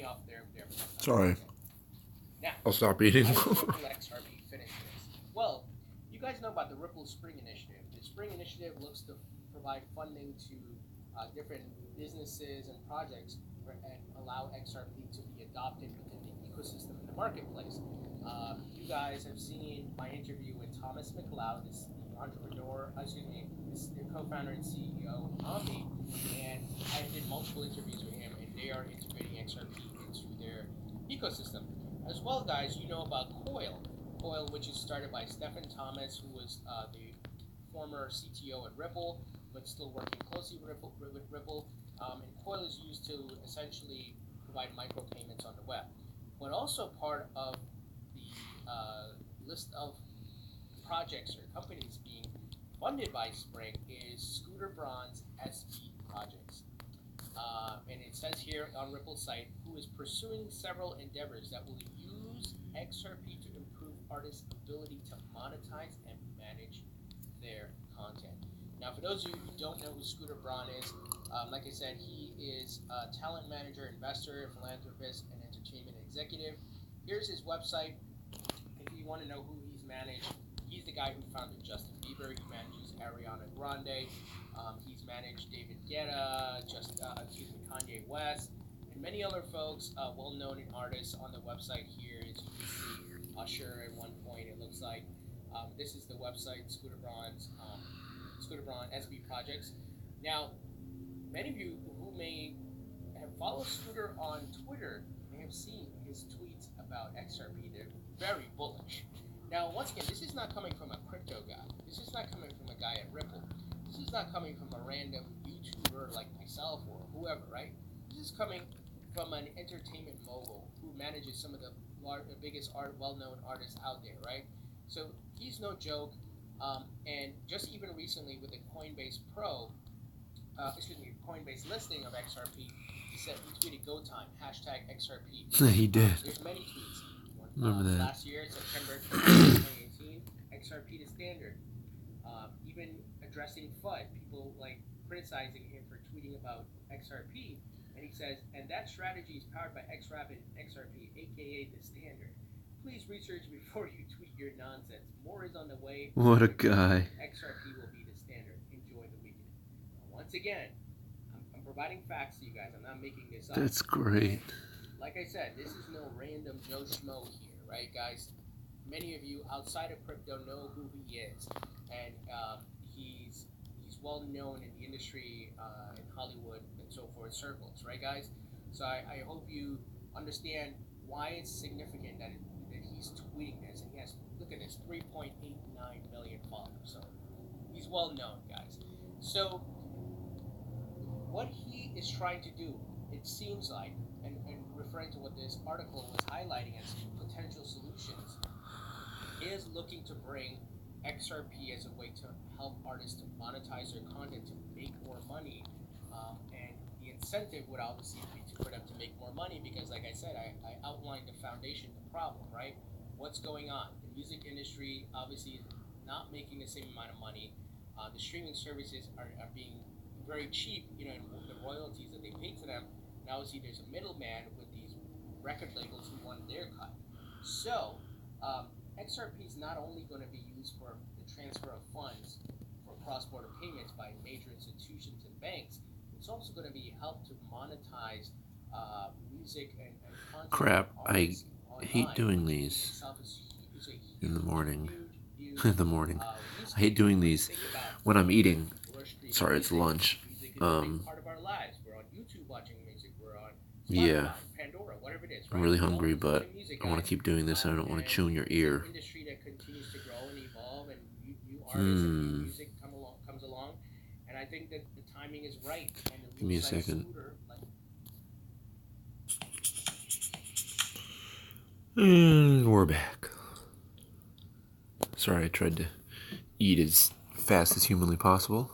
off their Sorry. content. Now, I'll stop eating. how does Ripple XRP fit into this? Well, you guys know about the Ripple Spring Initiative. The Spring Initiative looks to provide funding to different businesses and projects and allow XRP to be adopted within the ecosystem in the marketplace. You guys have seen my interview with Thomas McLeod, this the co-founder and CEO of Omni, and I did multiple interviews with him, and they are integrating XRP into their ecosystem. As well, guys, you know about Coil, which is started by Stephen Thomas, who was the former CTO at Ripple, but still working closely with Ripple. And Coil is used to essentially provide micropayments on the web. But also part of the list of projects or companies being funded by Spring is Scooter Braun's SB projects. And it says here on Ripple's site, who is pursuing several endeavors that will use XRP to improve artists' ability to monetize and manage their content. Now, for those of you who don't know who Scooter Braun is, like I said, he is a talent manager, investor, philanthropist, and entertainment executive. Here's his website. If you want to know who he's managed, he's the guy who founded Justin Bieber. He manages Ariana Grande. He's managed David Guetta, Kanye West, and many other folks, well-known artists on the website here. As you can see, Usher at one point, it looks like. This is the website, Scooter Braun SB Projects. Now, many of you who may have followed Scooter on Twitter may have seen his tweets about XRP. They're very bullish. Now, once again, this is not coming from a crypto guy. This is not coming from a guy at Ripple. This is not coming from a random YouTuber like myself or whoever, right? This is coming from an entertainment mogul who manages some of the biggest well-known artists out there, right? So he's no joke. And just even recently with the Coinbase Coinbase listing of XRP, he tweeted "Go time" #XRP. He did. There's many tweets. Remember that. Last year, September 2018, XRP to standard. Even addressing FUD, people like criticizing him for tweeting about XRP, and he says, and that strategy is powered by XRapid XRP, aka the standard. Please research before you tweet your nonsense. More is on the way. What a guy. XRP will be the standard. Enjoy the weekend. Once again, I'm providing facts to you guys. I'm not making this up. That's great. And like I said, this is no random Joe Schmo here, right, guys? Many of you outside of crypto know who he is, and he's well known in the industry, in Hollywood and so forth circles, right, guys? So I hope you understand why it's significant that he's tweeting this, and he has, look at this, 3.89 million followers. So he's well known, guys. So what he is trying to do, it seems like, and referring to what this article was highlighting as potential solutions, is looking to bring XRP as a way to help artists to monetize their content, to make more money. And the incentive would obviously be for them to make more money because, like I said, I outlined the foundation, the problem, right? What's going on? The music industry obviously is not making the same amount of money. The streaming services are being very cheap, in the royalties that they pay to them. And obviously there's a middleman with these record labels who want their cut. So XRP is not only going to be used for the transfer of funds for cross-border payments by major institutions and banks. It's also going to be helped to monetize music and content. Crap, I hate doing these in the morning. In the morning. I hate doing these when I'm eating. Sorry, it's lunch. Yeah. I'm really hungry, but I want to keep doing this and I don't want to chew in your ear. Music comes along, and I think that the timing is right. Give me a second. And we're back. Sorry, I tried to eat as fast as humanly possible.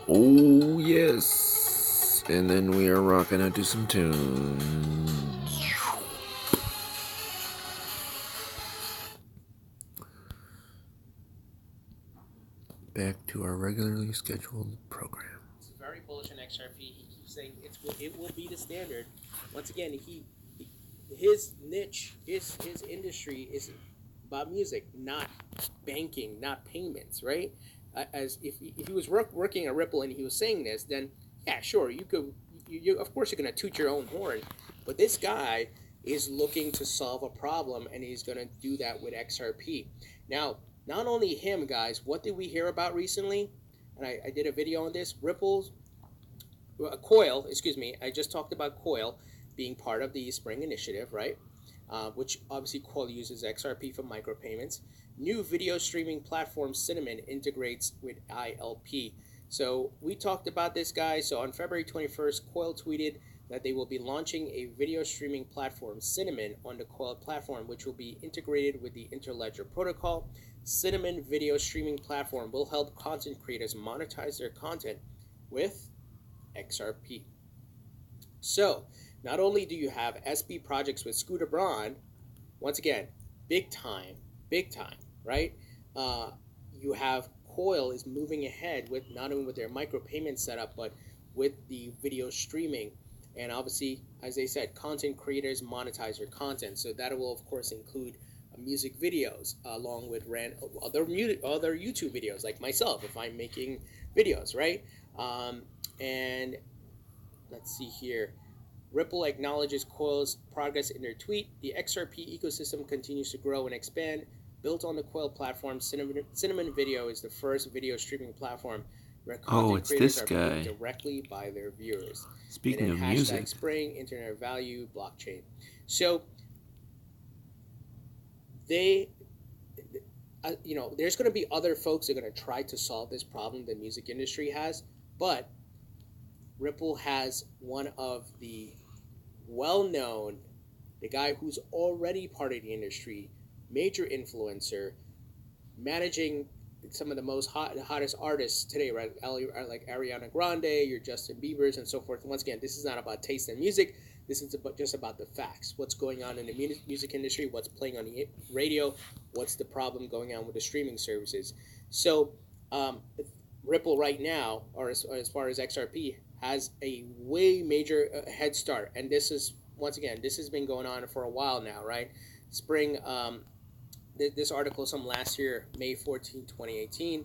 Oh, yes. And then we are rocking out to some tunes. Back to our regularly scheduled program. very bullish on XRP. He keeps saying it will be the standard. Once again, his niche, his industry is about music, not banking, not payments, right? As if he was working at Ripple and he was saying this, then yeah, sure, you of course you're gonna toot your own horn, but this guy is looking to solve a problem, and he's gonna do that with XRP. Now, not only him, guys. What did we hear about recently? And I did a video on this. Coil, excuse me. I just talked about Coil being part of the Spring Initiative, right? Which obviously Coil uses XRP for micropayments. New video streaming platform Cinnamon integrates with ILP. So we talked about this, guys. So on February 21st, Coil tweeted that they will be launching a video streaming platform, Cinnamon, on the Coil platform, which will be integrated with the Interledger protocol. Cinnamon video streaming platform will help content creators monetize their content with XRP. So, not only do you have SB projects with Scooter Braun, once again, big time, right? You have Coil is moving ahead with not only with their micropayment setup, but with the video streaming. And obviously, as they said, content creators monetize their content. So that will, of course, include music videos along with other YouTube videos, like myself, if I'm making videos, right? And let's see here. Ripple acknowledges Coil's progress in their tweet. The XRP ecosystem continues to grow and expand. Built on the Coil platform, Cinnamon Video is the first video streaming platform where content creators are paid directly by their viewers. Speaking of music, Spring, Internet of Value, blockchain. So they, there's going to be other folks that are going to try to solve this problem the music industry has, but Ripple has one of the well-known, the guy who's already part of the industry, major influencer, managing some of the hottest artists today, right? Like Ariana Grande, your Justin Bieber's, and so forth. And once again, this is not about taste in music. This is just about the facts. What's going on in the music industry? What's playing on the radio? What's the problem going on with the streaming services? So Ripple right now, or as far as XRP, has a way major head start. And this is, once again, this has been going on for a while now, right? Spring, this article is from last year, May 14, 2018.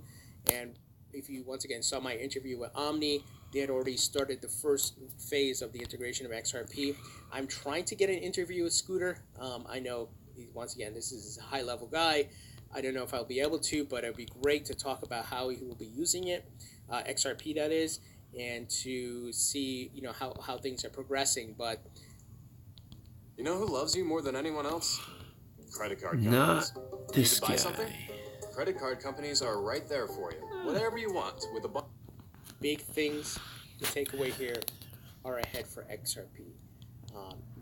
And if you, once again, saw my interview with Omni, they had already started the first phase of the integration of XRP. I'm trying to get an interview with Scooter. I know, once again, this is a high-level guy. I don't know if I'll be able to, but it'd be great to talk about how he will be using it, XRP that is, and to see, how things are progressing. But you know who loves you more than anyone else? Credit card companies. Not this guy. Buy something? Credit card companies are right there for you. Whatever you want with a big things to take away here are ahead for XRP.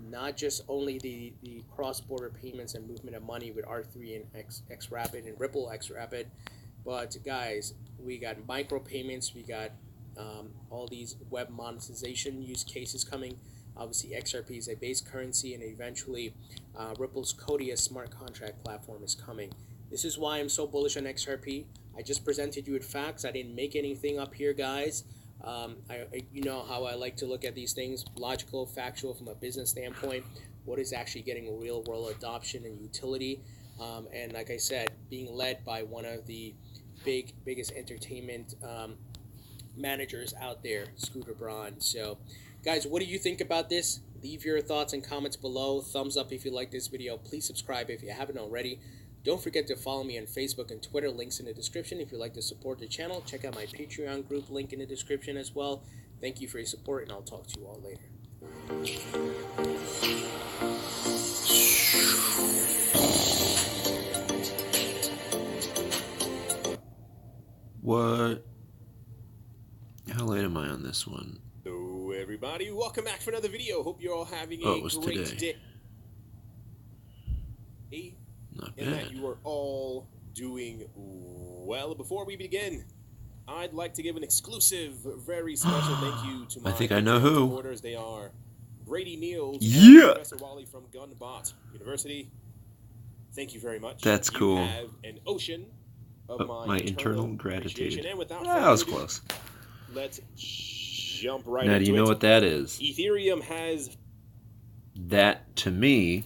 Not just only the cross-border payments and movement of money with R3 and XRapid and Ripple XRapid, but guys, we got micropayments, we got all these web monetization use cases coming. Obviously, XRP is a base currency, and eventually Ripple's Codia smart contract platform is coming. This is why I'm so bullish on XRP. I just presented you with facts. I didn't make anything up here, guys. You know how I like to look at these things, logical, factual from a business standpoint. What is actually getting real-world adoption and utility? And like I said, being led by one of the biggest entertainment managers out there, Scooter Braun. So, guys, what do you think about this? Leave your thoughts and comments below. Thumbs up if you like this video. Please subscribe if you haven't already. Don't forget to follow me on Facebook and Twitter. Links in the description. If you'd like to support the channel, check out my Patreon group. Link in the description as well. Thank you for your support, and I'll talk to you all later. What? How late am I on this one? Hello, everybody. Welcome back for another video. Hope you're all having a great day. Not and bad. that you are all doing well. Before we begin, I'd like to give an exclusive, very special thank you to my I know who. supporters. They are Brady Niels Yeah. and Professor Wally from Gunbot University. Thank you very much. That's cool. You have an ocean of my internal gratitude. appreciation. And without That was further ado, close. let's jump right now, into it. do you know what that is? Ethereum has... That, to me,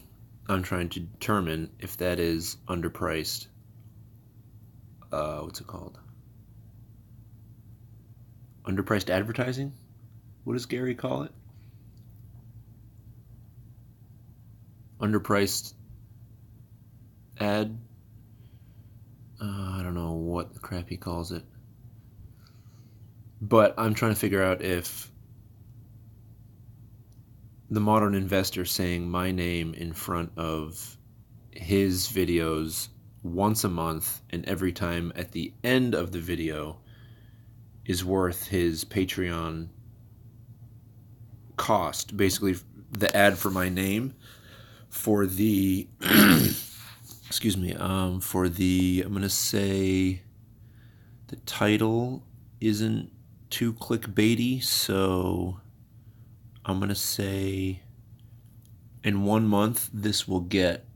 I'm trying to determine if that is underpriced. What's it called? Underpriced advertising? What does Gary call it? Underpriced ad? I don't know what the crap he calls it. But I'm trying to figure out if the modern investor saying my name in front of his videos once a month and every time at the end of the video is worth his Patreon cost. Basically, the ad for my name for the excuse me, for the, I'm gonna say the title isn't too clickbaity, so I'm gonna say in 1 month this will get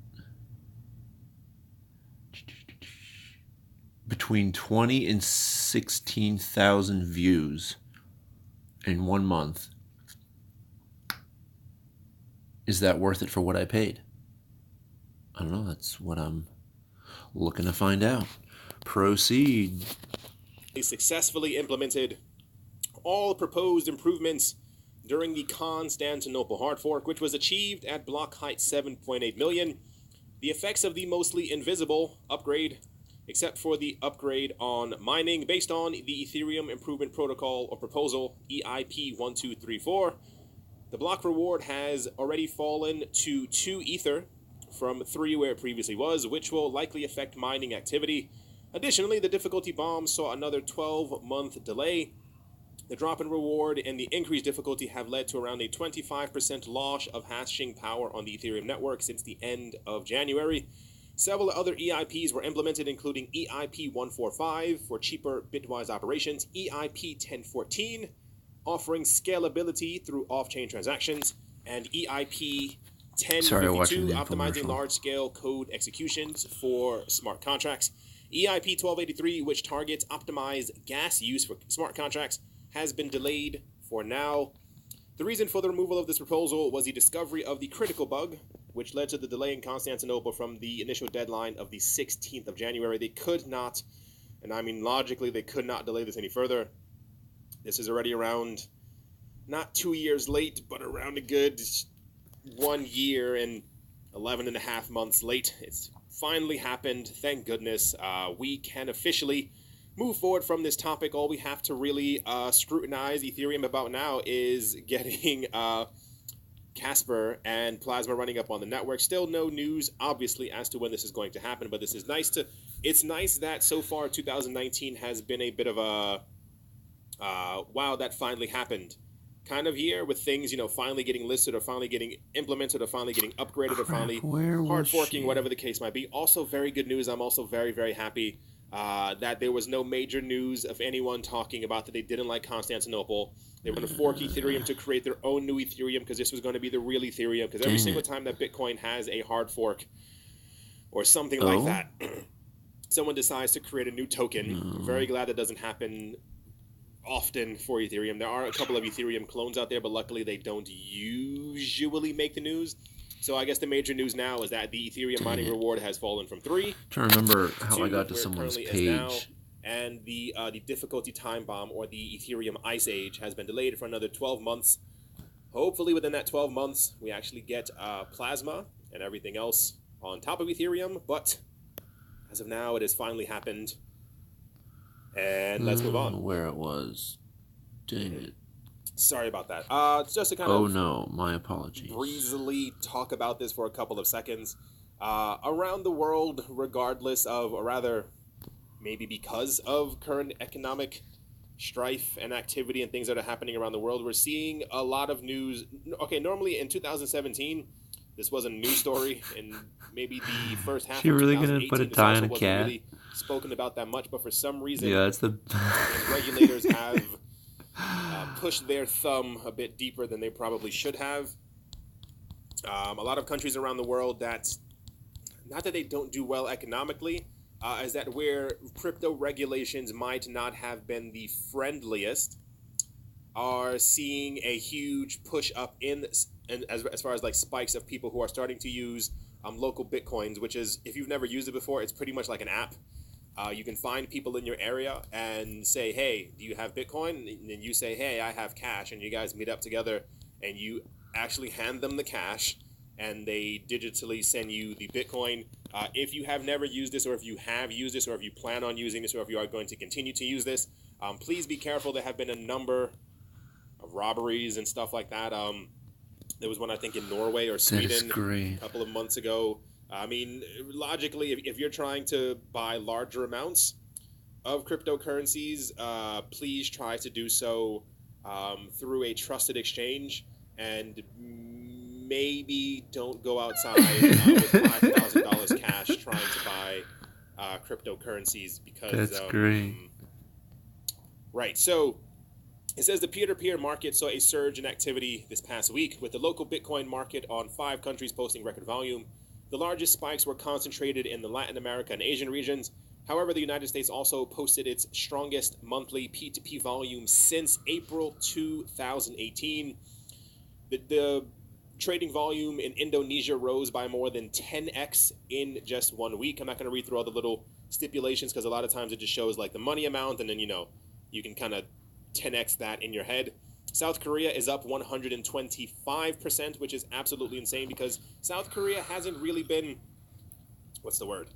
between 20 and 16,000 views in 1 month. Is that worth it for what I paid? I don't know. That's what I'm looking to find out. Proceed. They successfully implemented all proposed improvements during the Constantinople hard fork, which was achieved at block height 7.8 million. The effects of the mostly invisible upgrade, except for the upgrade on mining based on the Ethereum Improvement Protocol or Proposal EIP 1234. The block reward has already fallen to 2 Ether from 3 where it previously was, which will likely affect mining activity. Additionally, the difficulty bomb saw another 12-month delay. The drop in reward and the increased difficulty have led to around a 25% loss of hashing power on the Ethereum network since the end of January. Several other EIPs were implemented, including EIP 145 for cheaper bitwise operations, EIP 1014 offering scalability through off-chain transactions, and EIP 1052 optimizing large-scale code executions for smart contracts. EIP 1283, which targets optimized gas use for smart contracts, has been delayed for now. The reason for the removal of this proposal was the discovery of the critical bug, which led to the delay in Constantinople from the initial deadline of the 16th of January. They could not, and I mean logically, they could not delay this any further. This is already around, not 2 years late, but around a good 1 year and 11 and a half months late. It's finally happened. Thank goodness. We can officially move forward from this topic. All we have to really scrutinize Ethereum about now is getting Casper and Plasma running up on the network. Still no news, obviously, as to when this is going to happen, but this is nice to... It's nice that so far 2019 has been a bit of a... wow, that finally happened kind of year, with things, you know, finally getting listed or finally getting implemented or finally getting upgraded or finally hard forking, whatever the case might be. Also, very good news. I'm also very, very happy that there was no major news of anyone talking about that they didn't like Constantinople. They were going to fork Ethereum to create their own new Ethereum because this was going to be the real Ethereum. Because every single time that Bitcoin has a hard fork or something like that, someone decides to create a new token. I'm very glad that doesn't happen often for Ethereum. There are a couple of Ethereum clones out there, but luckily they don't usually make the news. So I guess the major news now is that the Ethereum mining reward has fallen from 3. Trying to remember how I got to someone's page. And the difficulty time bomb, or the Ethereum Ice Age, has been delayed for another 12 months. Hopefully within that 12 months, we actually get Plasma and everything else on top of Ethereum. But as of now, it has finally happened. And let's move on. Where it was. Dang it. Sorry about that. It's just to kind of... Oh no, my apologies. Breezily talk about this for a couple of seconds. Around the world, regardless of, or rather, maybe because of current economic strife and activity and things that are happening around the world, we're seeing a lot of news. Okay, normally in 2017, this wasn't a news story, and maybe the first half of 2018, really gonna put a tie on a cat? Really spoken about that much, but for some reason, yeah, that's the regulators have pushed their thumb a bit deeper than they probably should have. A lot of countries around the world, that's not that they don't do well economically, is that where crypto regulations might not have been the friendliest, are seeing a huge push up and as far as like spikes of people who are starting to use local Bitcoins, which is, if you've never used it before, it's pretty much like an app. You can find people in your area and say, hey, do you have Bitcoin? And then you say, hey, I have cash. And you guys meet up together and you actually hand them the cash and they digitally send you the Bitcoin. If you have never used this, or if you have used this, or if you plan on using this, or if you are going to continue to use this, please be careful. There have been a number of robberies and stuff like that. There was one, I think, in Norway or Sweden a couple of months ago. I mean, logically, if you're trying to buy larger amounts of cryptocurrencies, please try to do so through a trusted exchange, and maybe don't go outside with $5,000 cash trying to buy cryptocurrencies, because that's great. Right. So it says the peer-to-peer market saw a surge in activity this past week, with the local Bitcoin market on 5 countries posting record volume. The largest spikes were concentrated in the Latin America and Asian regions. However, the United States also posted its strongest monthly P2P volume since April 2018. The trading volume in Indonesia rose by more than 10x in just 1 week. I'm not going to read through all the little stipulations, because a lot of times it just shows like the money amount, and then, you can kind of 10x that in your head. South Korea is up 125%, which is absolutely insane, because South Korea hasn't really been, what's the word?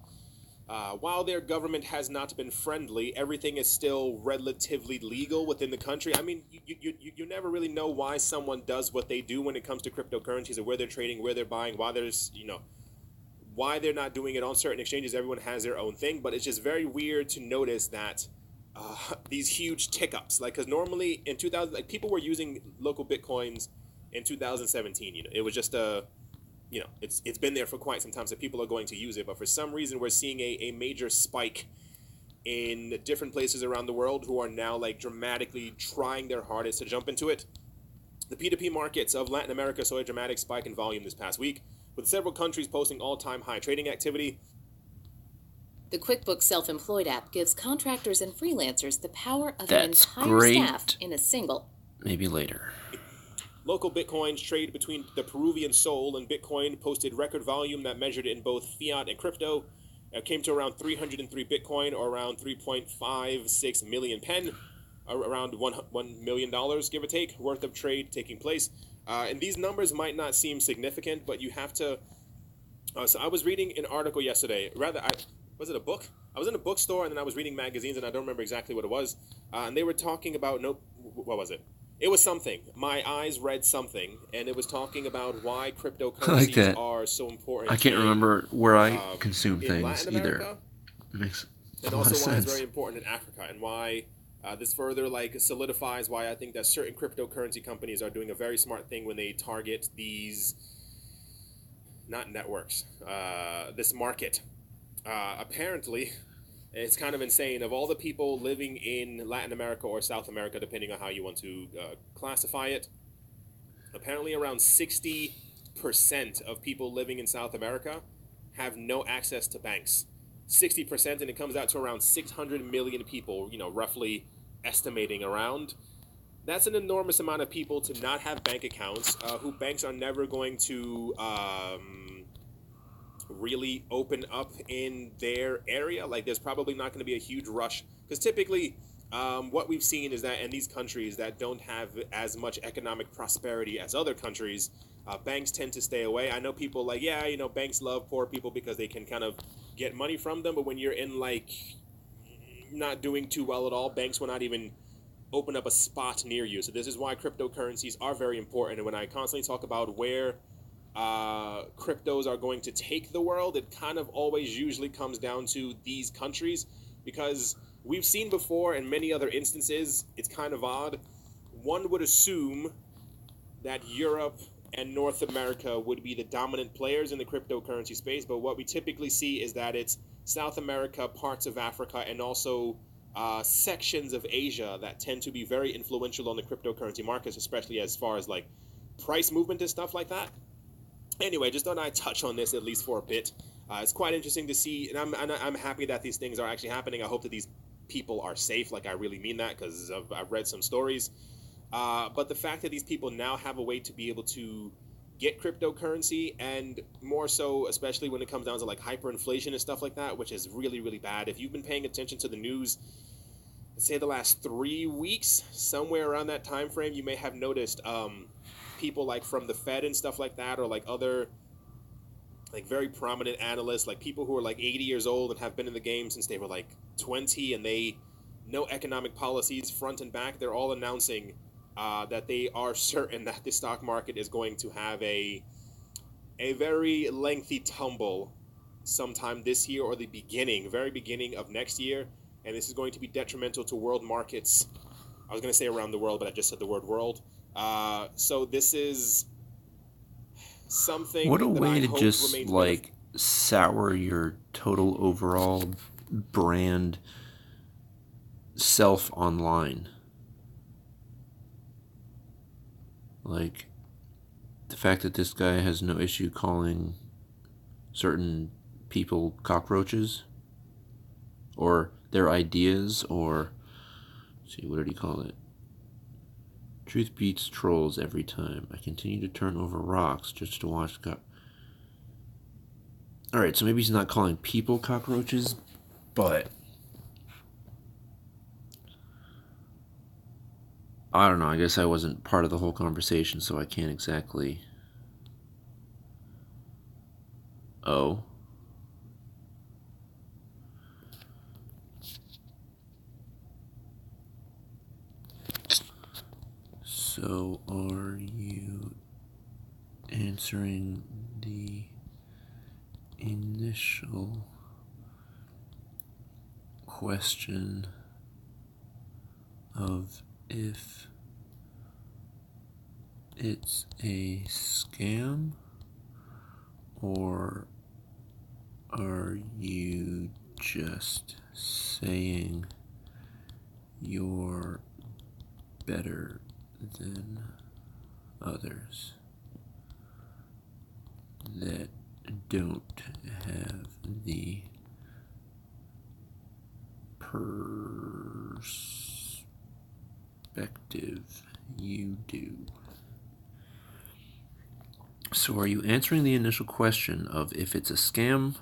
While their government has not been friendly, everything is still relatively legal within the country. I mean, you never really know why someone does what they do when it comes to cryptocurrencies, or where they're trading, where they're buying, why there's, why they're not doing it on certain exchanges. Everyone has their own thing, but it's just very weird to notice that these huge tick-ups, like, because normally in 2000, like, people were using local Bitcoins in 2017. It was just it's been there for quite some time, so people are going to use it. But for some reason, we're seeing a major spike in different places around the world who are now like dramatically trying their hardest to jump into it. The P2P markets of Latin America saw a dramatic spike in volume this past week, with several countries posting all-time high trading activity. The QuickBooks Self-Employed app gives contractors and freelancers the power of an entire staff in a single. Maybe later. Local Bitcoins trade between the Peruvian Sol and Bitcoin posted record volume that measured in both fiat and crypto. It came to around 303 Bitcoin, or around 3.56 million pen, around $1 million, give or take, worth of trade taking place. And these numbers might not seem significant, but you have to... so I was reading an article yesterday. Was it a book? I was in a bookstore, and then I was reading magazines, and I don't remember exactly what it was. And they were talking about... what was it? It was something. My eyes read something, and it was talking about why cryptocurrencies are so important. I can't remember where I consume things either. It makes and also why it's very important in Africa, and why this further solidifies why I think that certain cryptocurrency companies are doing a very smart thing when they target these, not networks, this market. Apparently, it's kind of insane. Of all the people living in Latin America or South America, depending on how you want to classify it, apparently around 60% of people living in South America have no access to banks. 60%, and it comes out to around 600 million people, roughly estimating around. That's an enormous amount of people to not have bank accounts, who banks are never going to... really open up in their area. Like, there's probably not going to be a huge rush, because typically what we've seen is that in these countries that don't have as much economic prosperity as other countries, banks tend to stay away. I know people banks love poor people because they can kind of get money from them, but when you're in not doing too well at all, banks will not even open up a spot near you. So this is why cryptocurrencies are very important. And when I constantly talk about where cryptos are going to take the world, it kind of always usually comes down to these countries, because we've seen before in many other instances, it's kind of odd. One would assume that Europe and North America would be the dominant players in the cryptocurrency space, but what we typically see is that it's South America, parts of Africa, and also sections of Asia that tend to be very influential on the cryptocurrency markets, especially as far as price movement and stuff like that. Anyway, just thought I'd touch on this at least for a bit. It's quite interesting to see, and I'm happy that these things are actually happening. I hope that these people are safe. I really mean that, because I've read some stories. But the fact that these people now have a way to be able to get cryptocurrency, and more so, especially when it comes down to like hyperinflation and stuff like that, which is really, really bad. If you've been paying attention to the news, let's say the last 3 weeks, somewhere around that time frame, you may have noticed people like from the Fed and stuff like that, or like other like very prominent analysts, like people who are like 80 years old and have been in the game since they were like 20, and they know economic policies front and back. They're all announcing that they are certain that the stock market is going to have a very lengthy tumble sometime this year or the very beginning of next year, and this is going to be detrimental to world markets. I was going to say around the world, but I just said the word world. So this is something. What a that way I to hope just remains like sour your total overall brand self online. Like the fact that this guy has no issue calling certain people cockroaches, or their ideas, or let's see, what did he call it? Truth beats trolls every time. I continue to turn over rocks just to watch Alright, so maybe he's not calling people cockroaches, but I don't know. I guess I wasn't part of the whole conversation, so I can't exactly. Oh. So are you answering the initial question of if it's a scam, or are you just saying you're better than others that don't have the perspective you do? So are you answering the initial question of if it's a scam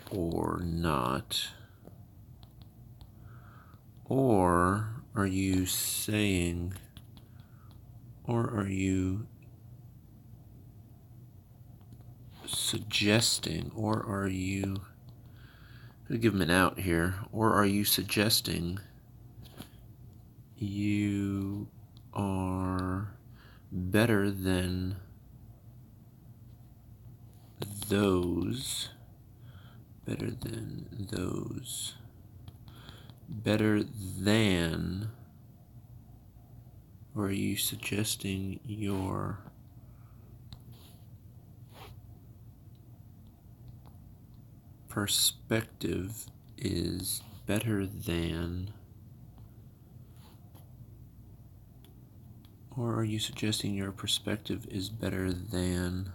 or not? Or are you saying, or are you suggesting, or are you, I'm going to give him an out here, or are you suggesting you are better than those, better than, or are you suggesting your perspective is better than, or are you suggesting your perspective is better than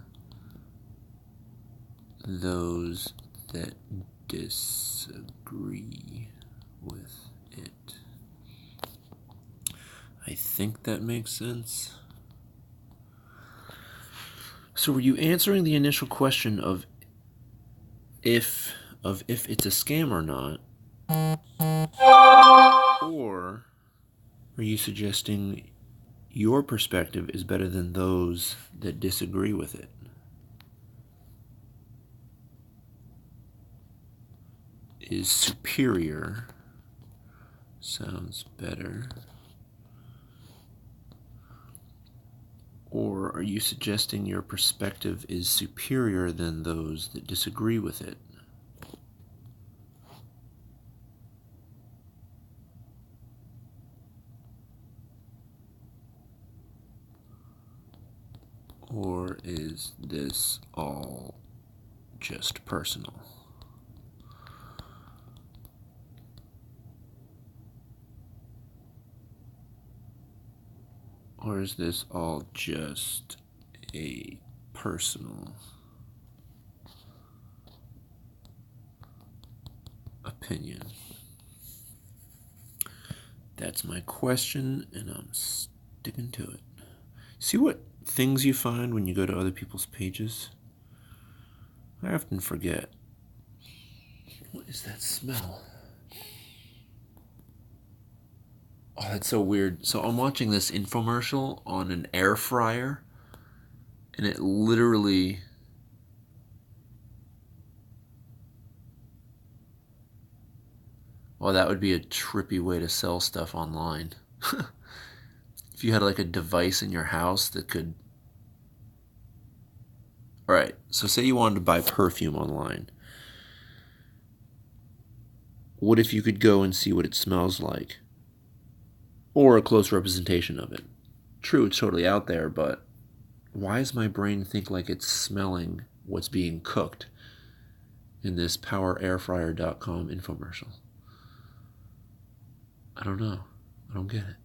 those that disagree with it? I think that makes sense. So were you answering the initial question of if it's a scam or not? Or are you suggesting your perspective is better than those that disagree with it? Is superior sounds better. Or are you suggesting your perspective is superior than those that disagree with it? Or is this all just personal? Or is this all just a personal opinion? That's my question, and I'm sticking to it. See what things you find when you go to other people's pages? I often forget. What is that smell? Oh, that's so weird. So I'm watching this infomercial on an air fryer, and it literally... Well, that would be a trippy way to sell stuff online. If you had like a device in your house that could... Alright, so say you wanted to buy perfume online. What if you could go and see what it smells like? Or a close representation of it. True, it's totally out there, but why does my brain think like it's smelling what's being cooked in this powerairfryer.com infomercial? I don't know. I don't get it.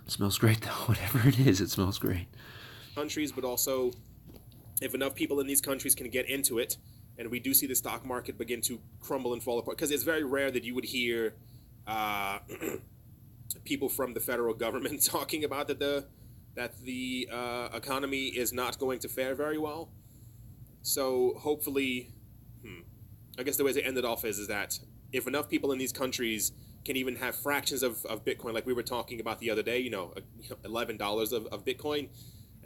It smells great though. Whatever it is, it smells great. Countries, but also if enough people in these countries can get into it, and we do see the stock market begin to crumble and fall apart, because it's very rare that you would hear people from the federal government talking about that the economy is not going to fare very well. So hopefully, I guess the way to end it off is that if enough people in these countries can even have fractions of Bitcoin, like we were talking about the other day, $11 of Bitcoin,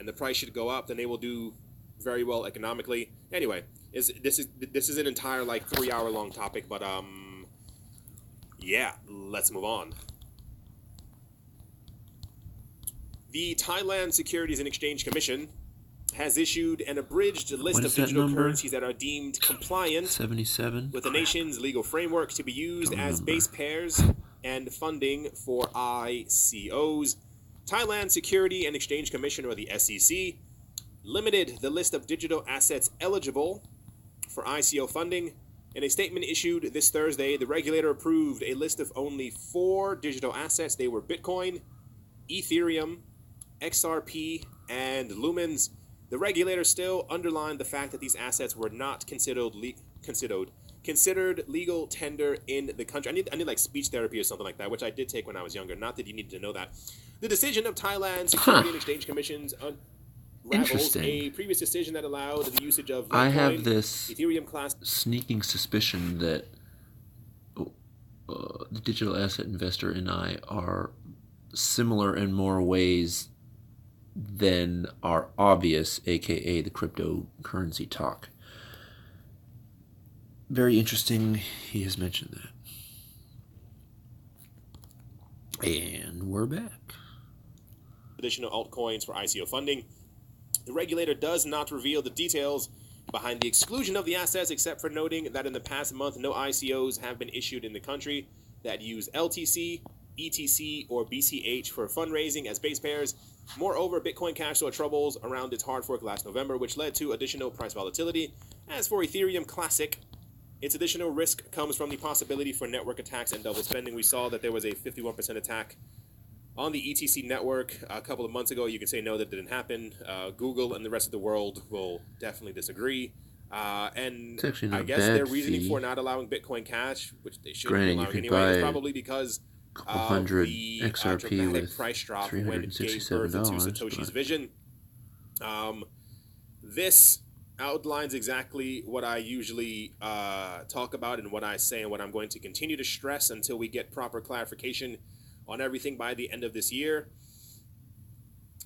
and the price should go up, then they will do very well economically. Anyway, this is an entire 3-hour long topic, but yeah, let's move on. The Thailand Securities and Exchange Commission has issued an abridged list of digital currencies that are deemed compliant 77 with the nation's legal framework to be used as base pairs and funding for ICOs. Thailand Security and Exchange Commission, or the SEC, limited the list of digital assets eligible for ICO funding. In a statement issued this Thursday, the regulator approved a list of only 4 digital assets. They were Bitcoin, Ethereum, XRP, and Lumens. The regulator still underlined the fact that these assets were not considered legal tender in the country. I need like speech therapy or something like that, which I did take when I was younger. Not that you needed to know that. The decision of Thailand Security and Exchange Commission's unravels a previous decision that allowed the usage of Litecoin, I have this Ethereum class sneaking suspicion that the digital asset investor and I are similar in more ways than are obvious, aka the cryptocurrency talk. Very interesting he has mentioned that. And we're back. Additional altcoins for ICO funding. The regulator does not reveal the details behind the exclusion of the assets, except for noting that in the past month, no ICOs have been issued in the country that use LTC, ETC, or BCH for fundraising as base pairs. Moreover, Bitcoin Cash saw troubles around its hard fork last November, which led to additional price volatility. As for Ethereum Classic, its additional risk comes from the possibility for network attacks and double spending. We saw that there was a 51% attack on the ETC network a couple of months ago. You can say no, that didn't happen. Google and the rest of the world will definitely disagree. And I guess their reasoning for not allowing Bitcoin Cash, which they should be allowing anyway, is probably because of the XRP dramatic price drop when it gave birth to Satoshi's vision. This outlines exactly what I usually talk about and what I say and what I'm going to continue to stress until we get proper clarification on everything by the end of this year.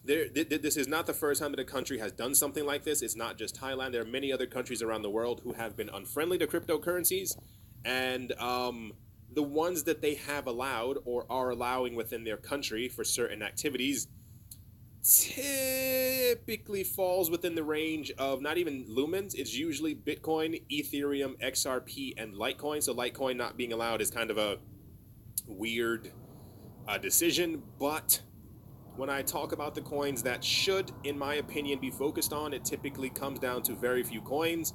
This is not the first time that a country has done something like this. It's not just Thailand. There are many other countries around the world who have been unfriendly to cryptocurrencies, and the ones that they have allowed or are allowing within their country for certain activities typically falls within the range of not even lumens. It's usually Bitcoin, Ethereum, XRP, and Litecoin. So Litecoin not being allowed is kind of a weird decision, but when I talk about the coins that should, in my opinion, be focused on, it typically comes down to very few coins.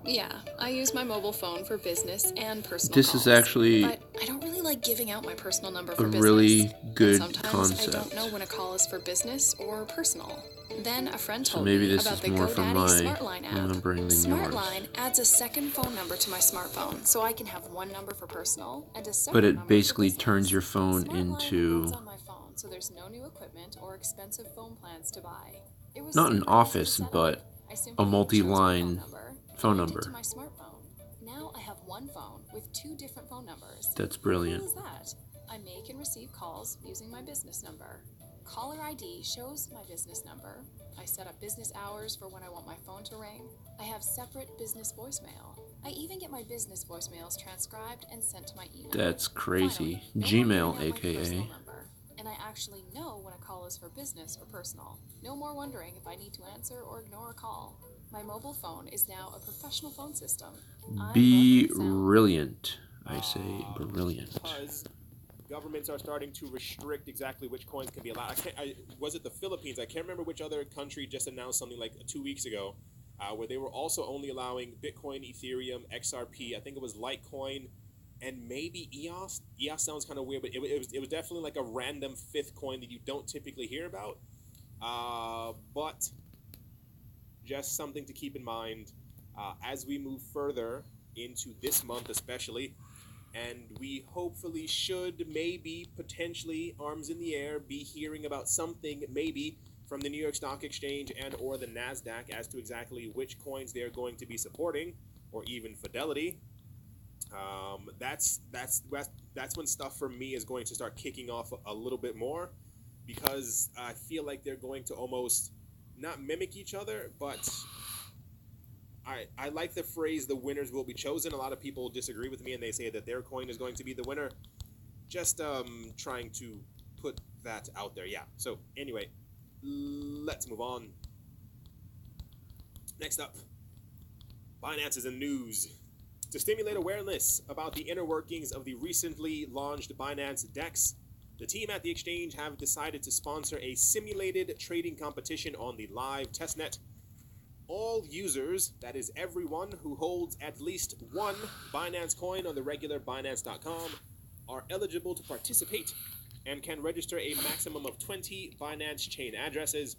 Yeah, I use my mobile phone for business and personal This calls, is actually but I don't really like giving out my personal number a for business. really good And sometimes concept. I don't know when a call is for business or personal. Then a friend So told maybe me this about is the more for GoDaddy my SmartLine app. remembering than yours. SmartLine adds a second phone number to my smartphone, so I can have one number for personal and a separate But it number basically for business. turns your phone SmartLine into runs on my phone, so there's no new equipment or expensive phone plans to buy. It was not an super easy to office, set up. but I a simply multi-line chose my phone connected number. to my smartphone. Now I have one phone with two different phone numbers. That's How brilliant. cool is that? I make and receive calls using my business number. Caller ID shows my business number. I set up business hours for when I want my phone to ring. I have separate business voicemail. I even get my business voicemails transcribed and sent to my email. That's crazy. Finally, no more Gmail, giving out my aka. personal number. And I actually know when a call is for business or personal. No more wondering if I need to answer or ignore a call. My mobile phone is now a professional phone system. Brilliant. I say brilliant. Because governments are starting to restrict exactly which coins can be allowed. Was it the Philippines? I can't remember which other country just announced something like 2 weeks ago, where they were also only allowing Bitcoin, Ethereum, XRP. I think it was Litecoin, and maybe EOS. EOS sounds kind of weird, but it was definitely like a random fifth coin that you don't typically hear about. But just something to keep in mind as we move further into this month, especially. And we hopefully should, maybe, potentially, arms in the air, be hearing about something, maybe, from the New York Stock Exchange and or the NASDAQ as to exactly which coins they're going to be supporting, or even Fidelity. That's when stuff for me is going to start kicking off a little bit more, because I feel like they're going to almost not mimic each other, but I like the phrase, the winners will be chosen. A lot of people disagree with me and they say that their coin is going to be the winner. Just trying to put that out there. Yeah. So anyway, let's move on. Next up, Binance is in news. To stimulate awareness about the inner workings of the recently launched Binance DEX, the team at the exchange have decided to sponsor a simulated trading competition on the live testnet. All users, that is everyone who holds at least one Binance coin on the regular Binance.com, are eligible to participate and can register a maximum of 20 Binance chain addresses.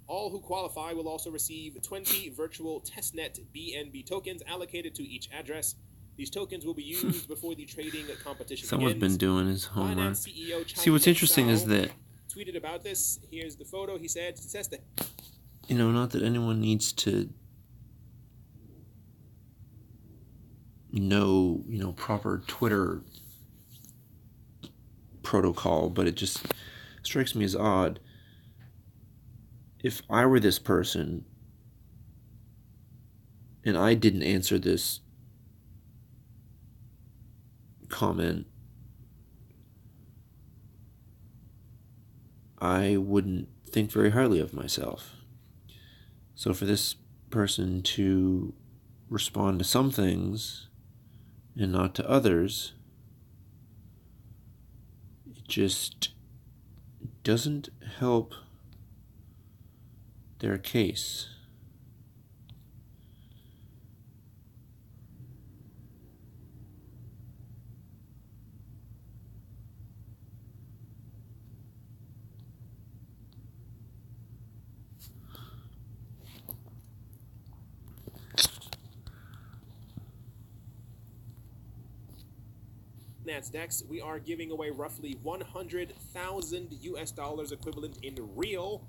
All who qualify will also receive 20 virtual testnet BNB tokens allocated to each address. These tokens will be used before the trading competition Someone's begins. been doing his homework. Binance CEO See, what's interesting is that, tweeted about this. Here's the photo. He said, not that anyone needs to know, proper Twitter protocol, but it just strikes me as odd. If I were this person and I didn't answer this comment, I wouldn't think very highly of myself. So for this person to respond to some things and not to others, it just doesn't help their case. Binance DEX, we are giving away roughly 100,000 US dollars equivalent in real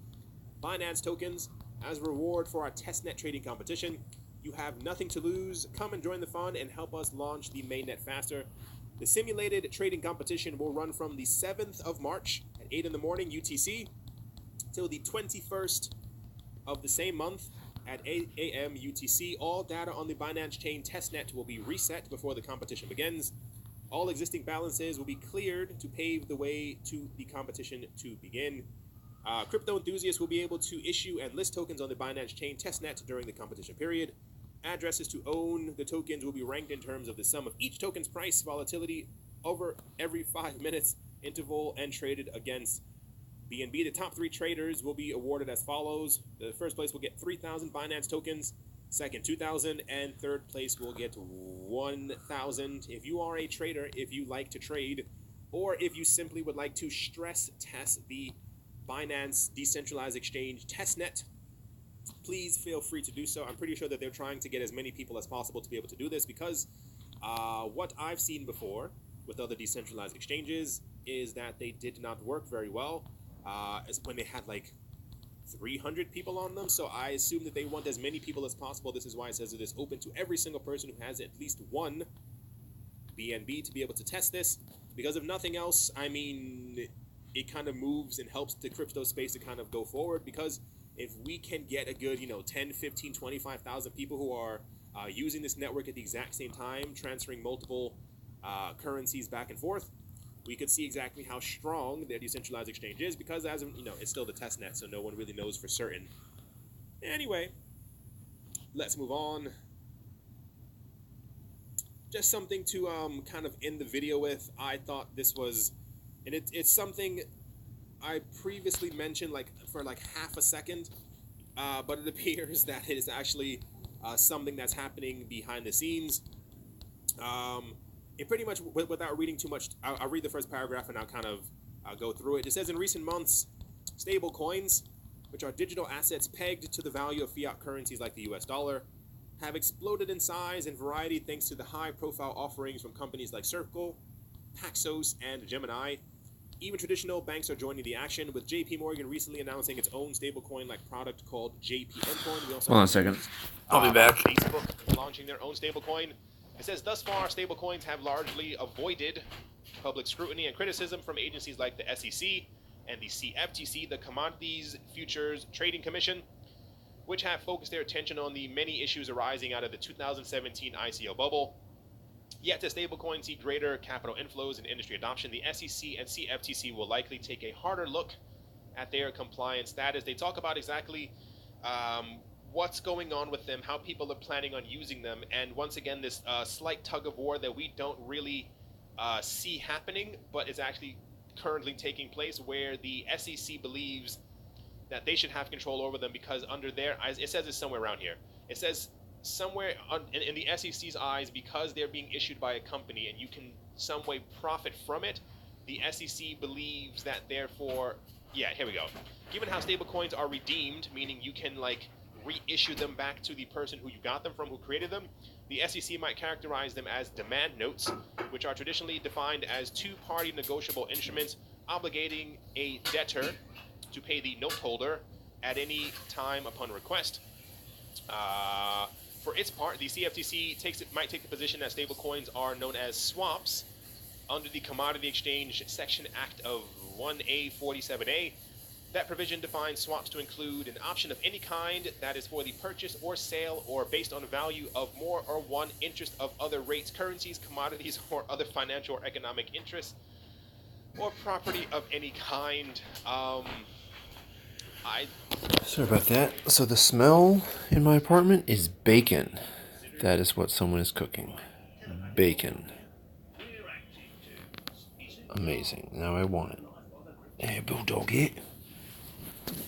Binance tokens as a reward for our testnet trading competition. You have nothing to lose. Come and join the fun and help us launch the mainnet faster. The simulated trading competition will run from the 7th of March at 8 in the morning UTC till the 21st of the same month at 8 a.m. UTC. All data on the Binance Chain testnet will be reset before the competition begins. All existing balances will be cleared to pave the way to the competition to begin. Crypto enthusiasts will be able to issue and list tokens on the Binance Chain testnet during the competition period. Addresses to own the tokens will be ranked in terms of the sum of each token's price volatility over every 5 minutes interval and traded against BNB. The top 3 traders will be awarded as follows. The first place will get 3,000 Binance tokens, second 2,000, and third place will get 1,000. If you are a trader, if you like to trade, or if you simply would like to stress test the Binance Decentralized Exchange testnet, please feel free to do so. I'm pretty sure that they're trying to get as many people as possible to be able to do this because what I've seen before with other decentralized exchanges is that they did not work very well as when they had like 300 people on them. So I assume that they want as many people as possible. This is why it says it is open to every single person who has at least one BNB to be able to test this. Because if nothing else, I mean, it kind of moves and helps the crypto space to kind of go forward. Because if we can get a good, 10, 15, 25,000 people who are using this network at the exact same time, transferring multiple currencies back and forth, we could see exactly how strong their decentralized exchange is, because as of, it's still the test net, so no one really knows for certain. Anyway, let's move on. Just something to kind of end the video with. I thought this was, and it's something I previously mentioned for half a second, but it appears that it is actually something that's happening behind the scenes. It pretty much, without reading too much, I'll read the first paragraph and I'll kind of go through it. It says, in recent months, stable coins, which are digital assets pegged to the value of fiat currencies like the US dollar, have exploded in size and variety thanks to the high-profile offerings from companies like Circle, Paxos, and Gemini. Even traditional banks are joining the action, with JP Morgan recently announcing its own stablecoin-like product called JPM Coin. We also Hold on a second. I'll be back. Facebook launching their own stablecoin. It says, thus far, stablecoins have largely avoided public scrutiny and criticism from agencies like the SEC and the CFTC, the Commodities Futures Trading Commission, which have focused their attention on the many issues arising out of the 2017 ICO bubble. Yet, as stablecoins see greater capital inflows and industry adoption, the SEC and CFTC will likely take a harder look at their compliance status. They talk about exactly what's going on with them, how people are planning on using them, and once again, this slight tug of war that we don't really see happening, but is actually currently taking place, where the SEC believes that they should have control over them because under their eyes, it says it's somewhere around here. It says somewhere in the SEC's eyes, because they're being issued by a company and you can some way profit from it, the SEC believes that therefore, yeah, here we go. Given how stablecoins are redeemed, meaning you can reissue them back to the person who you got them from, who created them, the SEC might characterize them as demand notes, which are traditionally defined as two-party negotiable instruments obligating a debtor to pay the note holder at any time upon request. For its part, the CFTC might take the position that stablecoins are known as swaps under the Commodity Exchange Section Act of 1A47A. That provision defines swaps to include an option of any kind that is for the purchase or sale or based on the value of more or one interest of other rates, currencies, commodities, or other financial or economic interests, or property of any kind. Sorry about that. So the smell in my apartment is bacon. That is what someone is cooking. Bacon. Amazing. Now I want it. Hey, bulldog it.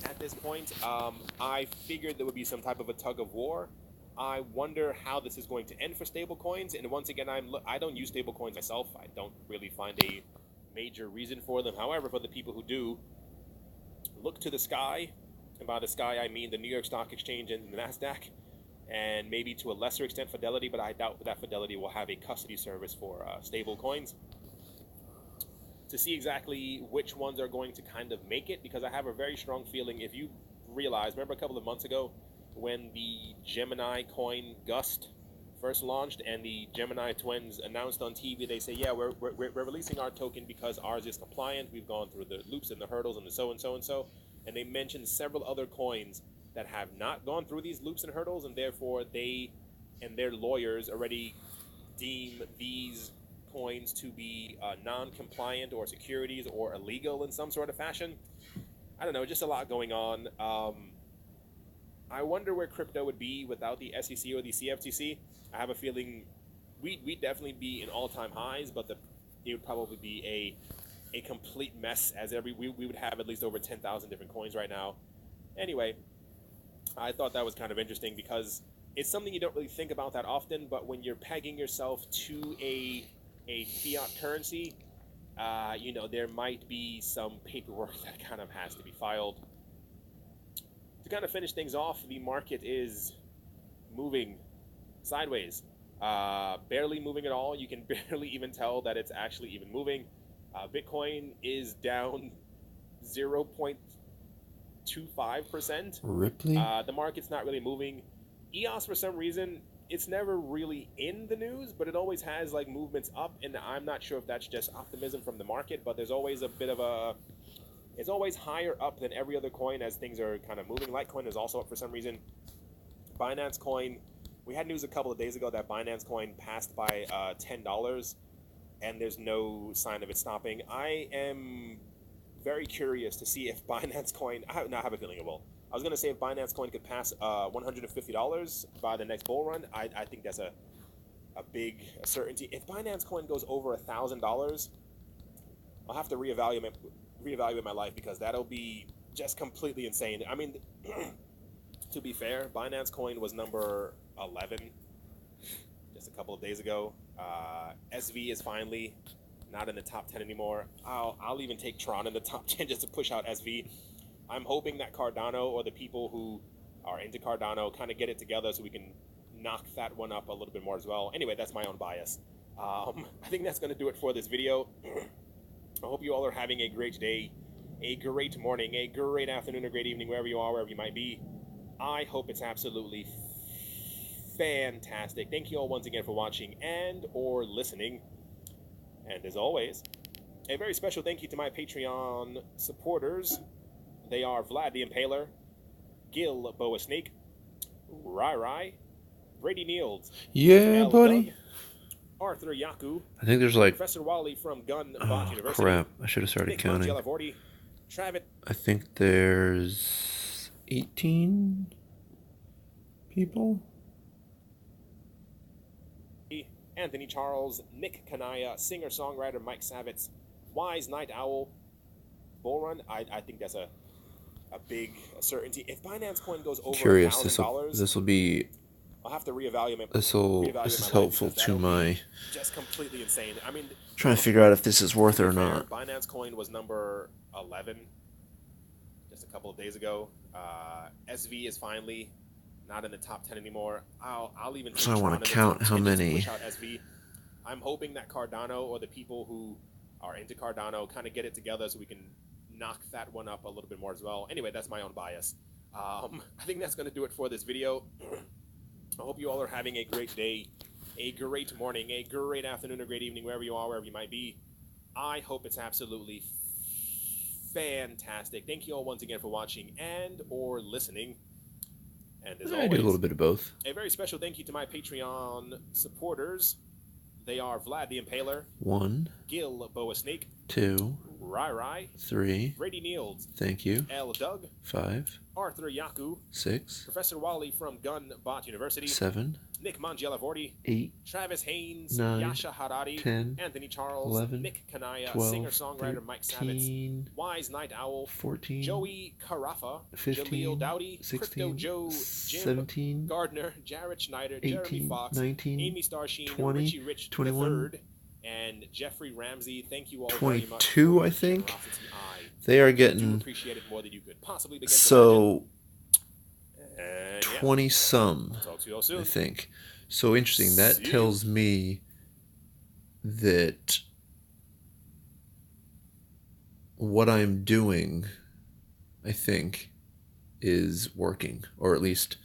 At this point, I figured there would be some type of a tug of war. I wonder how this is going to end for stablecoins. And once again, I don't use stablecoins myself. I don't really find a major reason for them. However, for the people who do, look to the sky. And by the sky, I mean the New York Stock Exchange and the NASDAQ. And maybe to a lesser extent Fidelity, but I doubt that Fidelity will have a custody service for stablecoins. To see exactly which ones are going to kind of make it, because I have a very strong feeling, if you realize, remember a couple of months ago when the Gemini coin Gust first launched and the Gemini twins announced on TV, they say, yeah, we're releasing our token because ours is compliant, we've gone through the loops and the hurdles and the so and so and so, and they mentioned several other coins that have not gone through these loops and hurdles, and therefore they and their lawyers already deem these coins to be non-compliant or securities or illegal in some sort of fashion. I don't know, just a lot going on. I wonder where crypto would be without the SEC or the CFTC. I have a feeling we'd definitely be in all-time highs, but it would probably be a complete mess, as we would have at least over 10,000 different coins right now. Anyway, I thought that was kind of interesting because it's something you don't really think about that often, but when you're pegging yourself to a fiat currency, there might be some paperwork that kind of has to be filed. To kind of finish things off, the market is moving sideways. Barely moving at all. You can barely even tell that it's actually even moving. Bitcoin is down 0.25%. Ripley? The market's not really moving. EOS, for some reason, it's never really in the news, but it always has like movements up, and I'm not sure if that's just optimism from the market, but there's always a bit of a... It's always higher up than every other coin as things are kind of moving. Litecoin is also up for some reason. Binance Coin, we had news a couple of days ago that Binance Coin passed by $10, and there's no sign of it stopping. I am very curious to see if Binance Coin... I have a feeling it will. I was going to say if Binance Coin could pass $150 by the next bull run. I think that's a big certainty. If Binance Coin goes over $1,000, I'll have to reevaluate my life, because that'll be just completely insane. I mean, to be fair, Binance Coin was number 11 just a couple of days ago. SV is finally not in the top 10 anymore. I'll even take Tron in the top 10 just to push out SV. I'm hoping that Cardano, or the people who are into Cardano, kind of get it together so we can knock that one up a little bit more as well. Anyway, that's my own bias. I think that's going to do it for this video. I hope you all are having a great day, a great morning, a great afternoon, a great evening, wherever you are, wherever you might be. I hope it's absolutely fantastic. Thank you all once again for watching and or listening. And as always, a very special thank you to my Patreon supporters. They are Vlad the Impaler, Gil Boa Snake, Rai, Brady Niels, Yeah, Al buddy. Doug, Arthur Yaku, I think there's like... Professor Wally from Gun Oh, Bot University, crap. I should have started Nick counting. Mangialavorti, Travis, I think there's 18 people. Anthony Charles, Nick Kanaya, singer-songwriter Mike Savitz, Wise Night Owl, Bull Run. I think that's a big certainty. If Binance Coin goes over Curious. $1,000, This will be... I'll have to reevaluate. This is helpful to my... Just completely insane. I mean, Trying to figure out if this is worth it or not. Binance Coin was number 11 just a couple of days ago. SV is finally not in the top 10 anymore. I'll even... So I want to count how many... I'm hoping that Cardano, or the people who are into Cardano, kind of get it together so we can knock that one up a little bit more as well. Anyway, that's my own bias. I think that's going to do it for this video. I hope you all are having a great day, a great morning, a great afternoon, a great evening, wherever you are, wherever you might be. I hope it's absolutely fantastic. Thank you all once again for watching and or listening. And as I always, do a little bit of both. a very special thank you to my Patreon supporters. They are Vlad the Impaler, 1, Gil Boa Snake, 2, Rai, 3. Brady Niels, Thank you. L Doug, 5, Arthur Yaku, 6, Professor Wally from Gun Bot University, 7, Nick Mangialavorti, 8, Travis Haynes, 9, Yasha Harari, 10, Anthony Charles, 11, Nick Kanaya, 12, singer-songwriter Mike Savitz, 13, Wise Night Owl, 14, Joey Carafa, 15, Jaleel Dowdy, Crypto 16, Joe, Jim 17, Gardner, Jared Schneider, Jeremy 18, Fox, 19, Amy Starsheen, 20, Richie Rich 21, III, and Jeffrey Ramsey. Thank you all very much. 22, for I your think. generosity. They are I do getting... appreciate it more than you could possibly begin to So, imagine. And 20 some, talk to you all soon. I think. So interesting. That See you. tells me that what I'm doing, I think, is working, or at least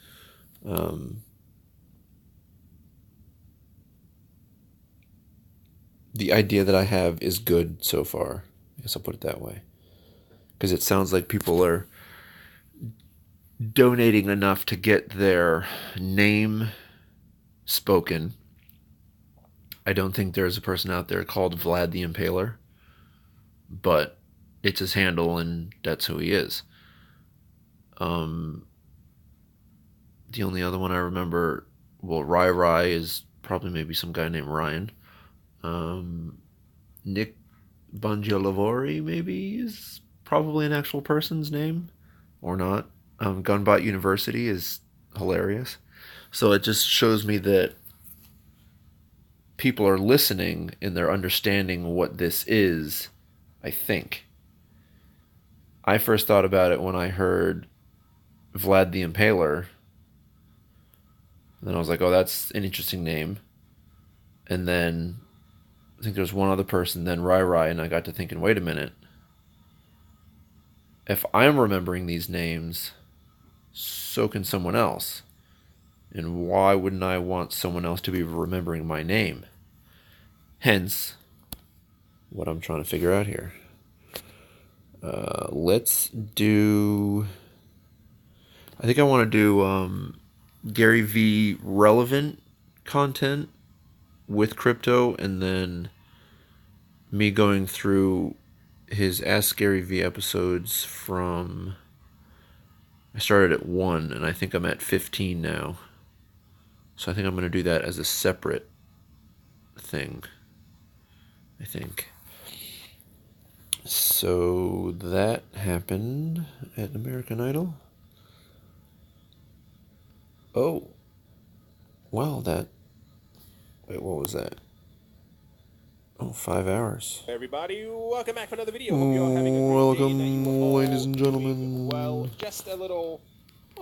the idea that I have is good so far. I guess I'll put it that way. Because it sounds like people are donating enough to get their name spoken. I don't think there's a person out there called Vlad the Impaler, but it's his handle and that's who he is. The only other one I remember, well, Rai is probably maybe some guy named Ryan. Nick Mangialavorti maybe is probably an actual person's name, or not. Gunbot University is hilarious. So it just shows me that people are listening and they're understanding what this is, I think. I first thought about it when I heard Vlad the Impaler. And then I was like, oh, that's an interesting name. And then I think there was one other person, then Rai, and I got to thinking, wait a minute. If I'm remembering these names, so can someone else. And why wouldn't I want someone else to be remembering my name? Hence, what I'm trying to figure out here. Let's do... I think I want to do Garyvee relevant content with crypto, and then me going through his Ask Garyvee episodes from... I started at 1, and I think I'm at 15 now. So I think I'm going to do that as a separate thing, I think. So that happened at American Idol. Oh. Wow, that... Wait, what was that? Oh, 5 hours. Hey everybody, welcome back for another video. Hope you're all having a great day. Welcome, That you are all ladies and doing gentlemen. well, just a little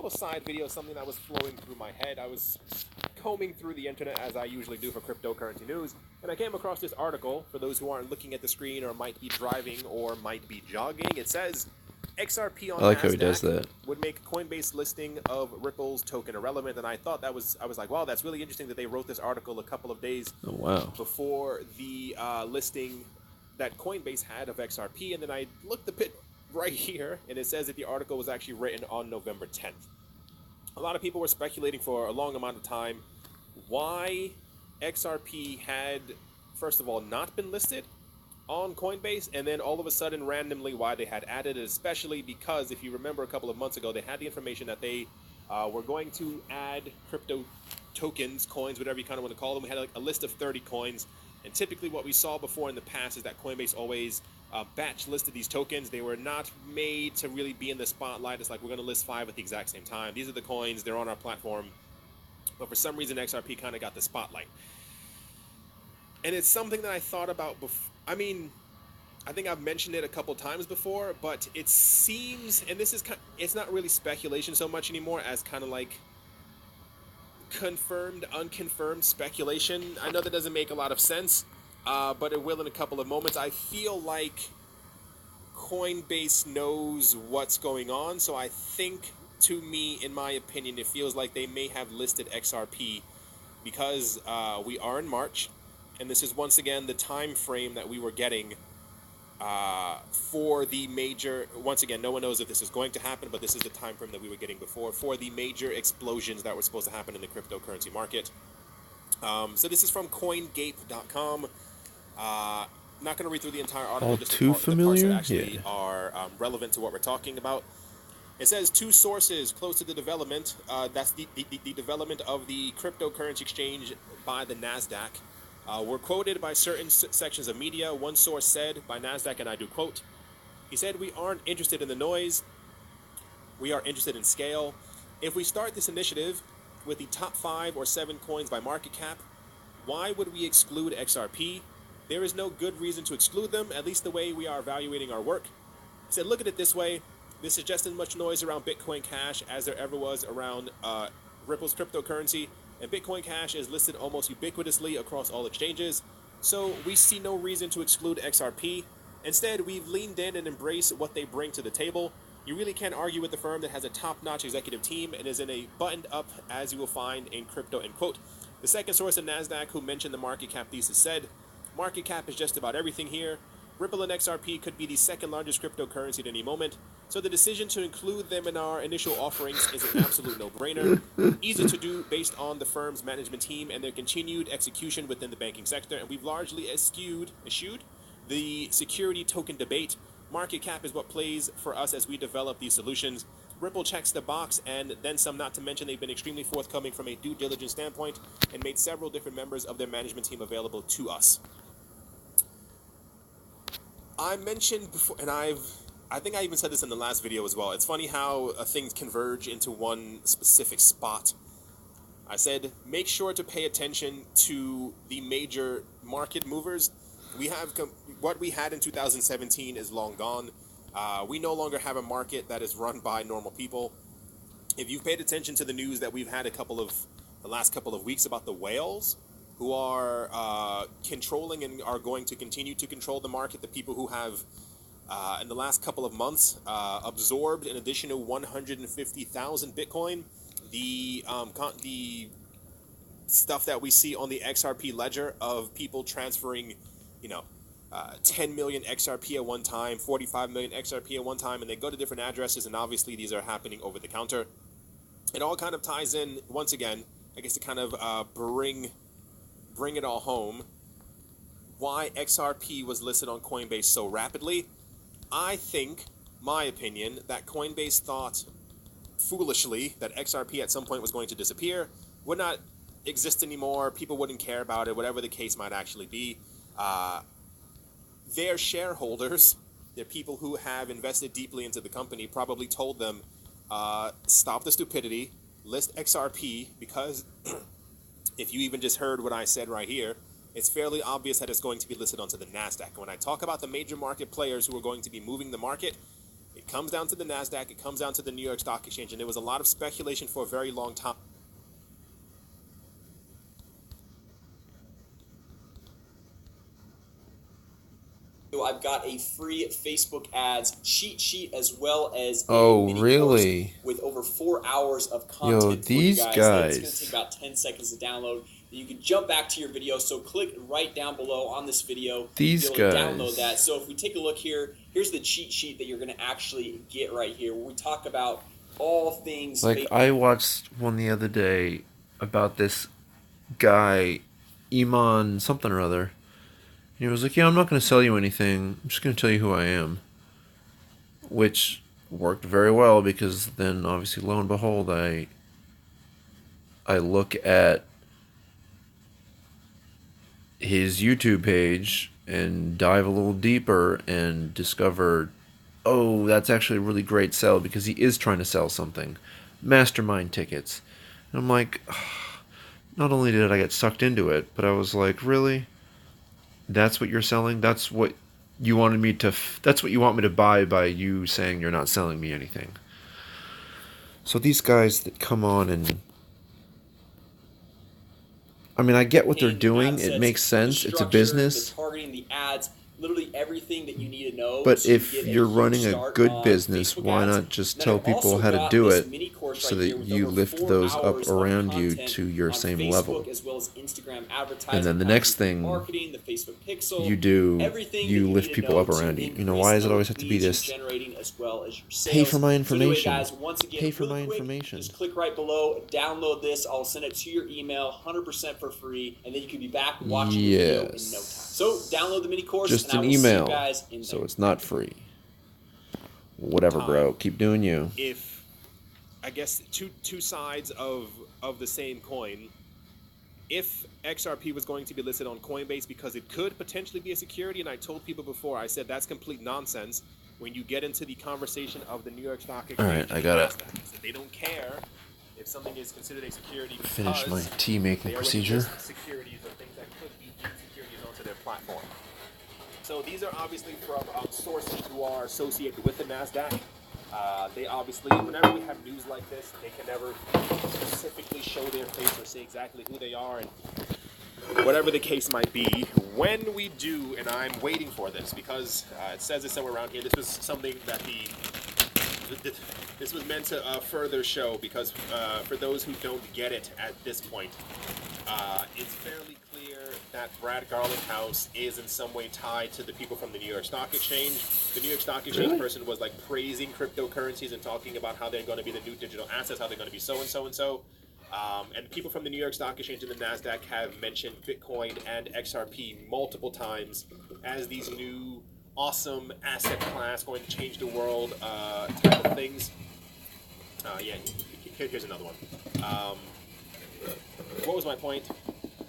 side video, something that was flowing through my head. I was combing through the internet as I usually do for cryptocurrency news, and I came across this article. For those who aren't looking at the screen or might be driving or might be jogging, it says XRP on I like NASDAQ how he does that. would make Coinbase listing of Ripple's token irrelevant, and I thought that was, I was like, wow, that's really interesting that they wrote this article a couple of days Oh, wow. before the listing that Coinbase had of XRP, and then I looked a bit right here, and it says that the article was actually written on November 10th. A lot of people were speculating for a long amount of time why XRP had, first of all, not been listed on Coinbase, and then all of a sudden, randomly, why they had added it, especially because, if you remember a couple of months ago, they had the information that they were going to add crypto tokens, coins, whatever you kind of want to call them. We had like a list of 30 coins, and typically what we saw before in the past is that Coinbase always batch listed these tokens. They were not made to really be in the spotlight. It's like, we're going to list 5 at the exact same time. These are the coins, they're on our platform, but for some reason XRP kind of got the spotlight. And it's something that I thought about before. I mean, I think I've mentioned it a couple times before, but it seems, and this is kind of, it's not really speculation so much anymore as kind of like confirmed, unconfirmed speculation. I know that doesn't make a lot of sense, but it will in a couple of moments. I feel like Coinbase knows what's going on, so I think, to me, in my opinion, it feels like they may have listed XRP because we are in March, and this is once again the time frame that we were getting for the major, once again, no one knows if this is going to happen, but this is the time frame that we were getting before for the major explosions that were supposed to happen in the cryptocurrency market. So this is from CoinGape.com. Not going to read through the entire article. All just too familiar? The parts that actually Yeah. are relevant to what we're talking about. It says 2 sources close to the development. That's the development of the cryptocurrency exchange by the NASDAQ. Were quoted by certain sections of media. One source said by NASDAQ, and I do quote, he said, "We aren't interested in the noise. We are interested in scale. If we start this initiative with the top 5 or 7 coins by market cap, why would we exclude XRP? There is no good reason to exclude them, at least the way we are evaluating our work." He said, "Look at it this way. This is just as much noise around Bitcoin Cash as there ever was around Ripple's cryptocurrency, and Bitcoin Cash is listed almost ubiquitously across all exchanges, so we see no reason to exclude XRP. Instead, we've leaned in and embraced what they bring to the table. You really can't argue with a firm that has a top-notch executive team and is in a buttoned-up, as you will find in crypto," end quote. The second source of NASDAQ who mentioned the market cap thesis said, "Market cap is just about everything here. Ripple and XRP could be the second largest cryptocurrency at any moment, so the decision to include them in our initial offerings is an absolute no-brainer. Easy to do based on the firm's management team and their continued execution within the banking sector, and we've largely eschewed the security token debate. Market cap is what plays for us as we develop these solutions. Ripple checks the box and then some, not to mention they've been extremely forthcoming from a due diligence standpoint and made several different members of their management team available to us." I mentioned before, and I think I even said this in the last video as well. It's funny how things converge into one specific spot. I said, make sure to pay attention to the major market movers. We have what we had in 2017 is long gone. We no longer have a market that is run by normal people. If you've paid attention to the news that we've had the last couple of weeks about the whales who are controlling and are going to continue to control the market, the people who have in the last couple of months absorbed an additional 150,000 Bitcoin. The stuff that we see on the XRP ledger of people transferring, 10 million XRP at one time, 45 million XRP at one time, and they go to different addresses, and obviously these are happening over the counter. It all kind of ties in, once again, I guess to kind of bring it all home, why XRP was listed on Coinbase so rapidly. I think, my opinion, that Coinbase thought foolishly that XRP at some point was going to disappear, would not exist anymore, people wouldn't care about it, whatever the case might actually be. Their shareholders, the people who have invested deeply into the company, probably told them, stop the stupidity, list XRP, because if you even just heard what I said right here, it's fairly obvious that it's going to be listed onto the NASDAQ. When I talk about the major market players who are going to be moving the market, it comes down to the NASDAQ, it comes down to the New York Stock Exchange, and there was a lot of speculation for a very long time. I've got a free Facebook ads cheat sheet as well as a mini really? course with over 4 hours of content for these you guys. guys. It's going to take about 10 seconds to download. You can jump back to your video, so click right down below on this video. These to be able to guys. download that. So if we take a look here, here's the cheat sheet that you're going to actually get right here, where we talk about all things. Like, I watched one the other day about this guy, Iman something or other. He was like, yeah, I'm not going to sell you anything. I'm just going to tell you who I am. Which worked very well, because then obviously, lo and behold, I look at his YouTube page and dive a little deeper and discover, oh, that's actually a really great sell, because he is trying to sell something. Mastermind tickets. And I'm like, not only did I get sucked into it, but I was like, really? That's what you're selling? That's what you wanted me to... that's what you want me to buy by you saying you're not selling me anything. So these guys that come on and... I mean, I get what they're doing. It makes sense. It's a business. The targeting, the ads, literally everything that you need to know. But so if you're running a good business, why not just tell people how to do it so that you lift those up around you to your same level? As well as Instagram advertising, and then the next thing marketing, the Facebook pixel, you do, you you lift people up around you. You know, why does it always have to be this? As well as your pay for my sales. So anyway, information. guys, once again, Pay for really my quick, information. Just click right below, download this. I'll send it to your email, 100% for free, and then you can be back watching the video in no time. So download the mini course. Just and an I will see email, you guys in so there. it's not free. Whatever, bro. Keep doing you. If, I guess, two sides of the same coin, if XRP was going to be listed on Coinbase because it could potentially be a security, and I told people before, I said that's complete nonsense when you get into the conversation of the New York Stock Exchange. All right, I got it. They don't care if something is considered a security because Finish my tea making they already procedure. list securities or things that could be securities onto their platform. So these are obviously from sources who are associated with the NASDAQ. They obviously, whenever we have news like this, they can never specifically show their face or say exactly who they are, and whatever the case might be. When we do, and I'm waiting for this because it says it somewhere around here, this was something that this was meant to further show, because for those who don't get it at this point, it's fairly clear that Brad Garlinghouse is in some way tied to the people from the New York Stock Exchange. The New York Stock Exchange person was like praising cryptocurrencies and talking about how they're going to be the new digital assets, how they're going to be so and so and so. And people from the New York Stock Exchange and the NASDAQ have mentioned Bitcoin and XRP multiple times as these new awesome asset class going to change the world type of things. Yeah, here's another one. What was my point?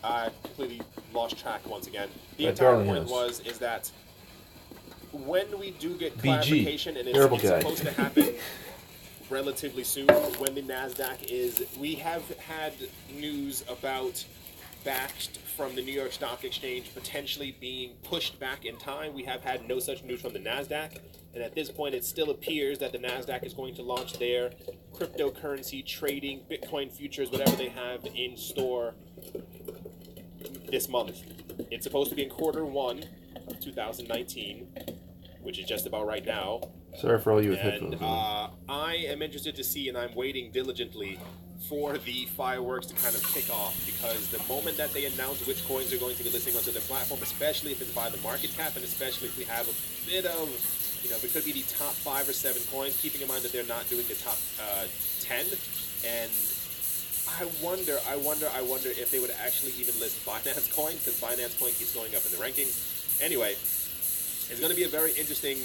I completely lost track once again. The entire point is that when we do get clarification, and it's supposed to happen relatively soon when the NASDAQ is. We have had news about Bakkt from the New York Stock Exchange potentially being pushed back in time. We have had no such news from the NASDAQ. And at this point, it still appears that the NASDAQ is going to launch their cryptocurrency trading, Bitcoin futures, whatever they have in store this month. It's supposed to be in Q1 of 2019, which is just about right now. Sorry for all you with And headphones. I am interested to see, and I'm waiting diligently for the fireworks to kind of kick off, because the moment that they announce which coins are going to be listing onto their platform, especially if it's by the market cap, and especially if we have a bit of, it could be the top 5 or 7 coins, keeping in mind that they're not doing the top 10. And I wonder if they would actually even list Binance Coin, because Binance Coin keeps going up in the rankings. Anyway, it's going to be a very interesting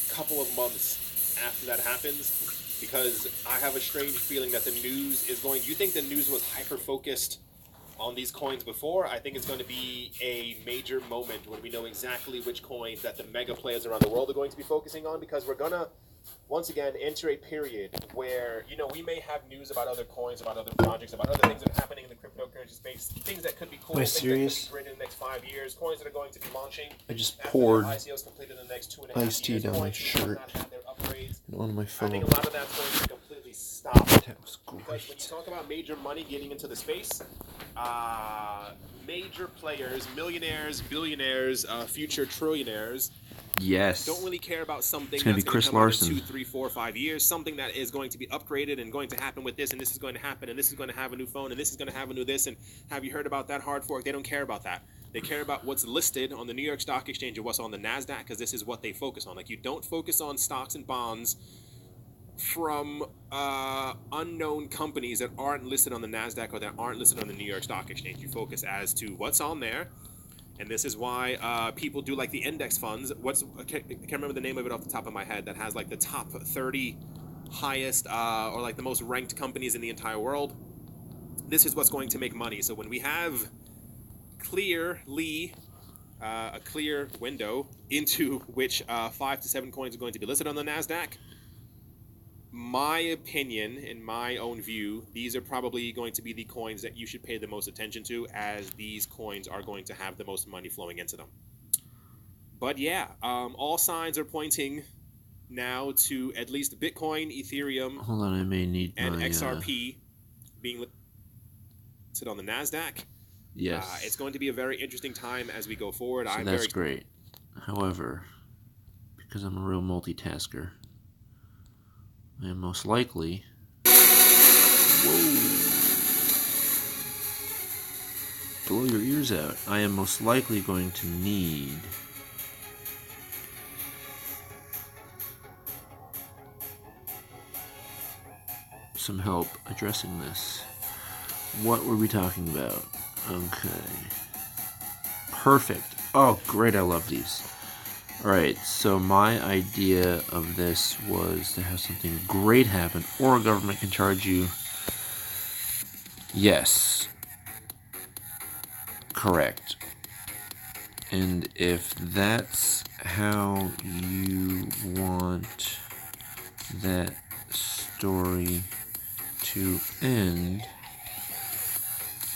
couple of months after that happens, because I have a strange feeling that the news is going. You think the news was hyper-focused on these coins before? I think it's going to be a major moment when we know exactly which coins that the mega players around the world are going to be focusing on, because we're going to once again enter a period where we may have news about other coins, about other projects, about other things that are happening in the cryptocurrency space, things that could be cool, things serious? that could be great in the next 5 years, coins that are going to be launching. I just after poured their ICOs completed in the next 2.5 years. iced tea down my Coins who have shirt not had their upgrades. and on my I phone. think a lot of that's going to completely stop. That was Because when you great. talk about major money getting into the space, major players, millionaires, billionaires, future trillionaires, Yes. don't really care about something It's gonna that's be going Chris to come out in Larson. 2, 3, 4, 5 years, something that is going to be upgraded and going to happen with this, and this is going to happen, and this is going to have a new phone, and this is going to have a new this, and have you heard about that hard fork? They don't care about that. They care about what's listed on the New York Stock Exchange and what's on the NASDAQ, because this is what they focus on. Like, you don't focus on stocks and bonds from unknown companies that aren't listed on the NASDAQ or that aren't listed on the New York Stock Exchange. You focus as to what's on there. And this is why people do like the index funds. I can't remember the name of it off the top of my head, that has like the top 30 highest or like the most ranked companies in the entire world. This is what's going to make money. So when we have clearly a clear window into which 5 to 7 coins are going to be listed on the NASDAQ, my opinion, in my own view, these are probably going to be the coins that you should pay the most attention to, as these coins are going to have the most money flowing into them. But yeah, all signs are pointing now to at least Bitcoin, Ethereum, Hold on, I may need and my XRP being listed on the NASDAQ. yes. It's going to be a very interesting time as we go forward. So that's great. However, because I'm a real multitasker, I am most likely. Whoa! Blow your ears out. I am most likely going to need some help addressing this. What were we talking about? Okay. Perfect. Oh, great. I love these. Alright, so my idea of this was to have something great happen, or a government can charge you. Yes. Correct. And if that's how you want that story to end,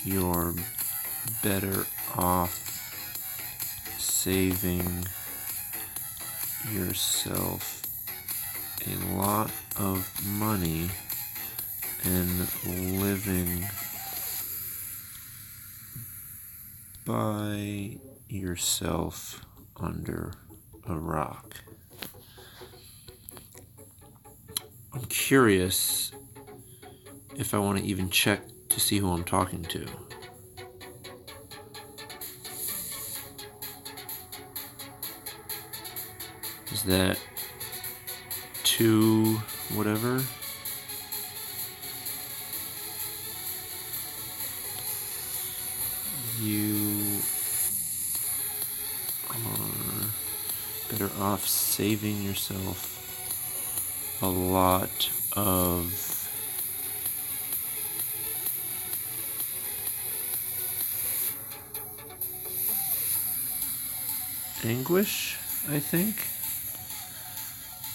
you're better off saving yourself a lot of money and living by yourself under a rock. I'm curious if I want to even check to see who I'm talking to. Is that too whatever? You are better off saving yourself a lot of anguish, I think.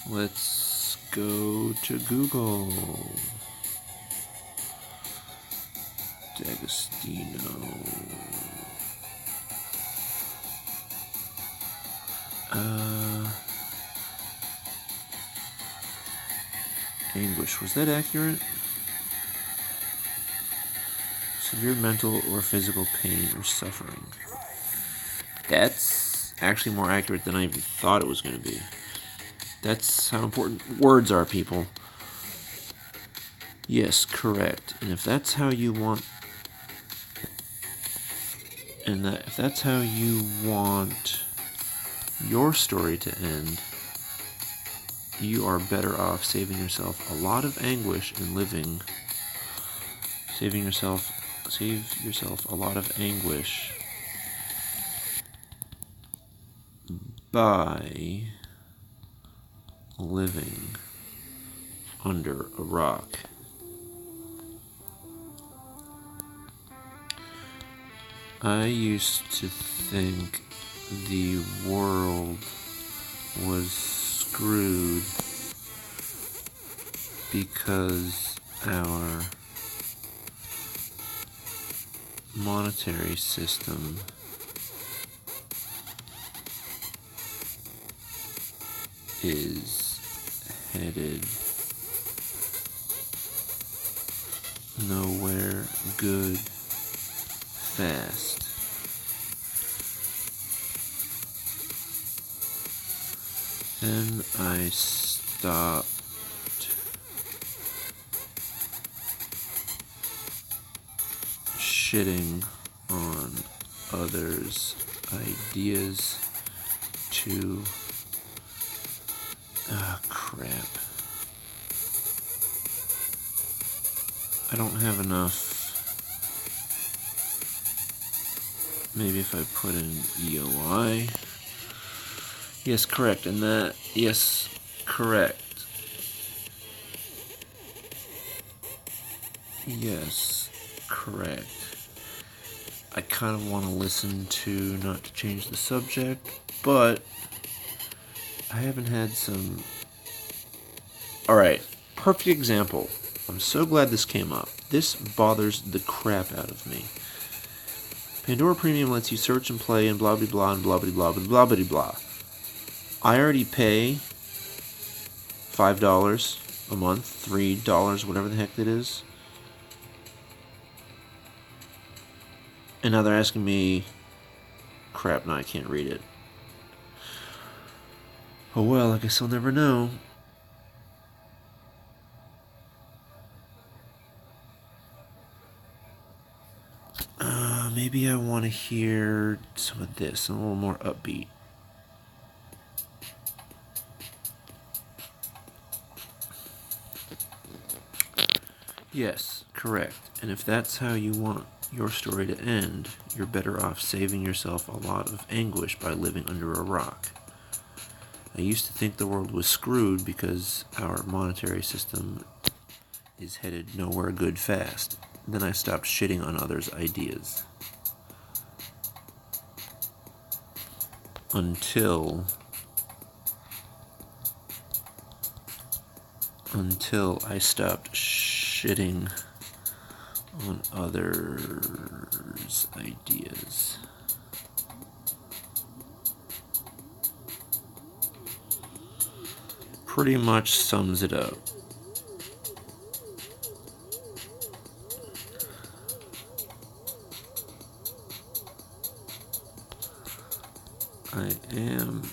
Let's go to Google. D'Agostino. Anguish. Was that accurate? Severe mental or physical pain or suffering. That's actually more accurate than I even thought it was going to be. That's how important words are, people. Yes, correct. And if that's how you want, if that's how you want your story to end, you are better off saving yourself a lot of anguish and living. Save yourself a lot of anguish by living under a rock. I used to think the world was screwed because our monetary system is headed nowhere good fast. Then I stopped shitting on others' ideas to crap. I don't have enough. Maybe if I put in EOI. Yes, correct. And that, yes, correct. Yes, correct. I kind of want to listen to Not to Change the Subject, but I haven't had some... Alright, perfect example. I'm so glad this came up. This bothers the crap out of me. Pandora Premium lets you search and play and blah blah blah and blah blah blah blah blah blah. I already pay $5 a month, $3, whatever the heck it is. And now they're asking me, crap, no, I can't read it. Oh well, I guess I'll never know. Maybe I want to hear some of this, a little more upbeat. Yes, correct. And if that's how you want your story to end, you're better off saving yourself a lot of anguish by living under a rock. I used to think the world was screwed because our monetary system is headed nowhere good fast. Then I stopped shitting on others' ideas. Until I stopped shitting on others' ideas. Pretty much sums it up. I am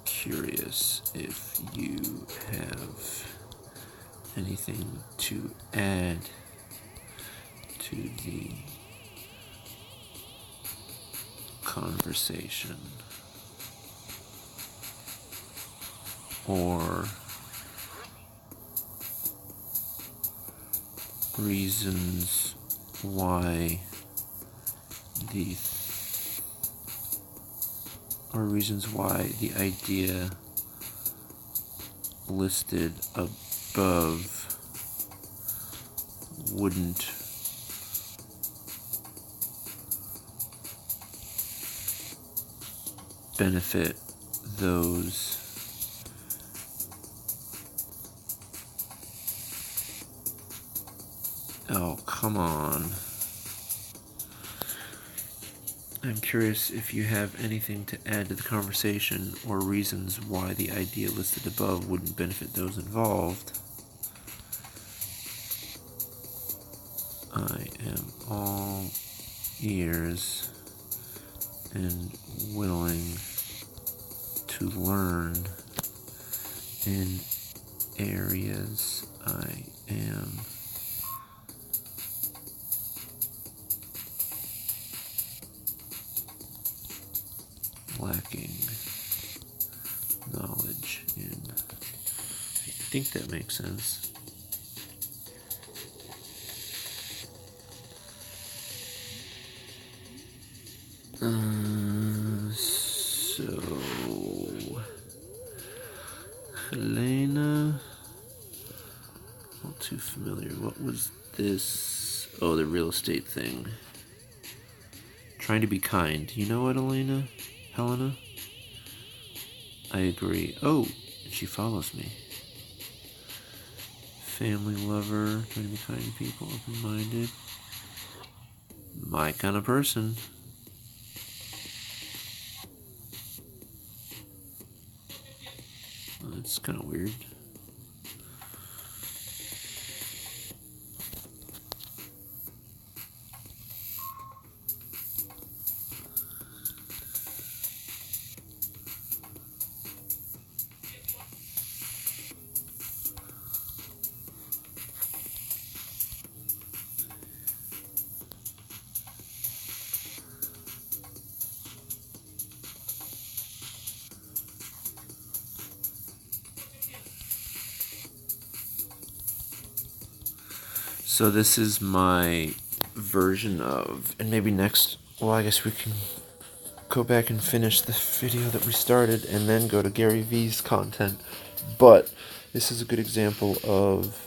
curious if you have anything to add to the conversation, or reasons why the idea listed above wouldn't benefit those Oh, come on. I'm curious if you have anything to add to the conversation or reasons why the idea listed above wouldn't benefit those involved. I am all ears and willing to learn in areas I am lacking knowledge in. I think that makes sense. So Helena, not too familiar. What was this? Oh, the real estate thing. Trying to be kind. You know what, Helena? I agree. Oh, and she follows me. Family lover, trying to be kind to people, open-minded. My kind of person. Well, that's kind of weird. So this is my version of, and maybe next, well, I guess we can go back and finish the video that we started and then go to Garyvee's content. But this is a good example of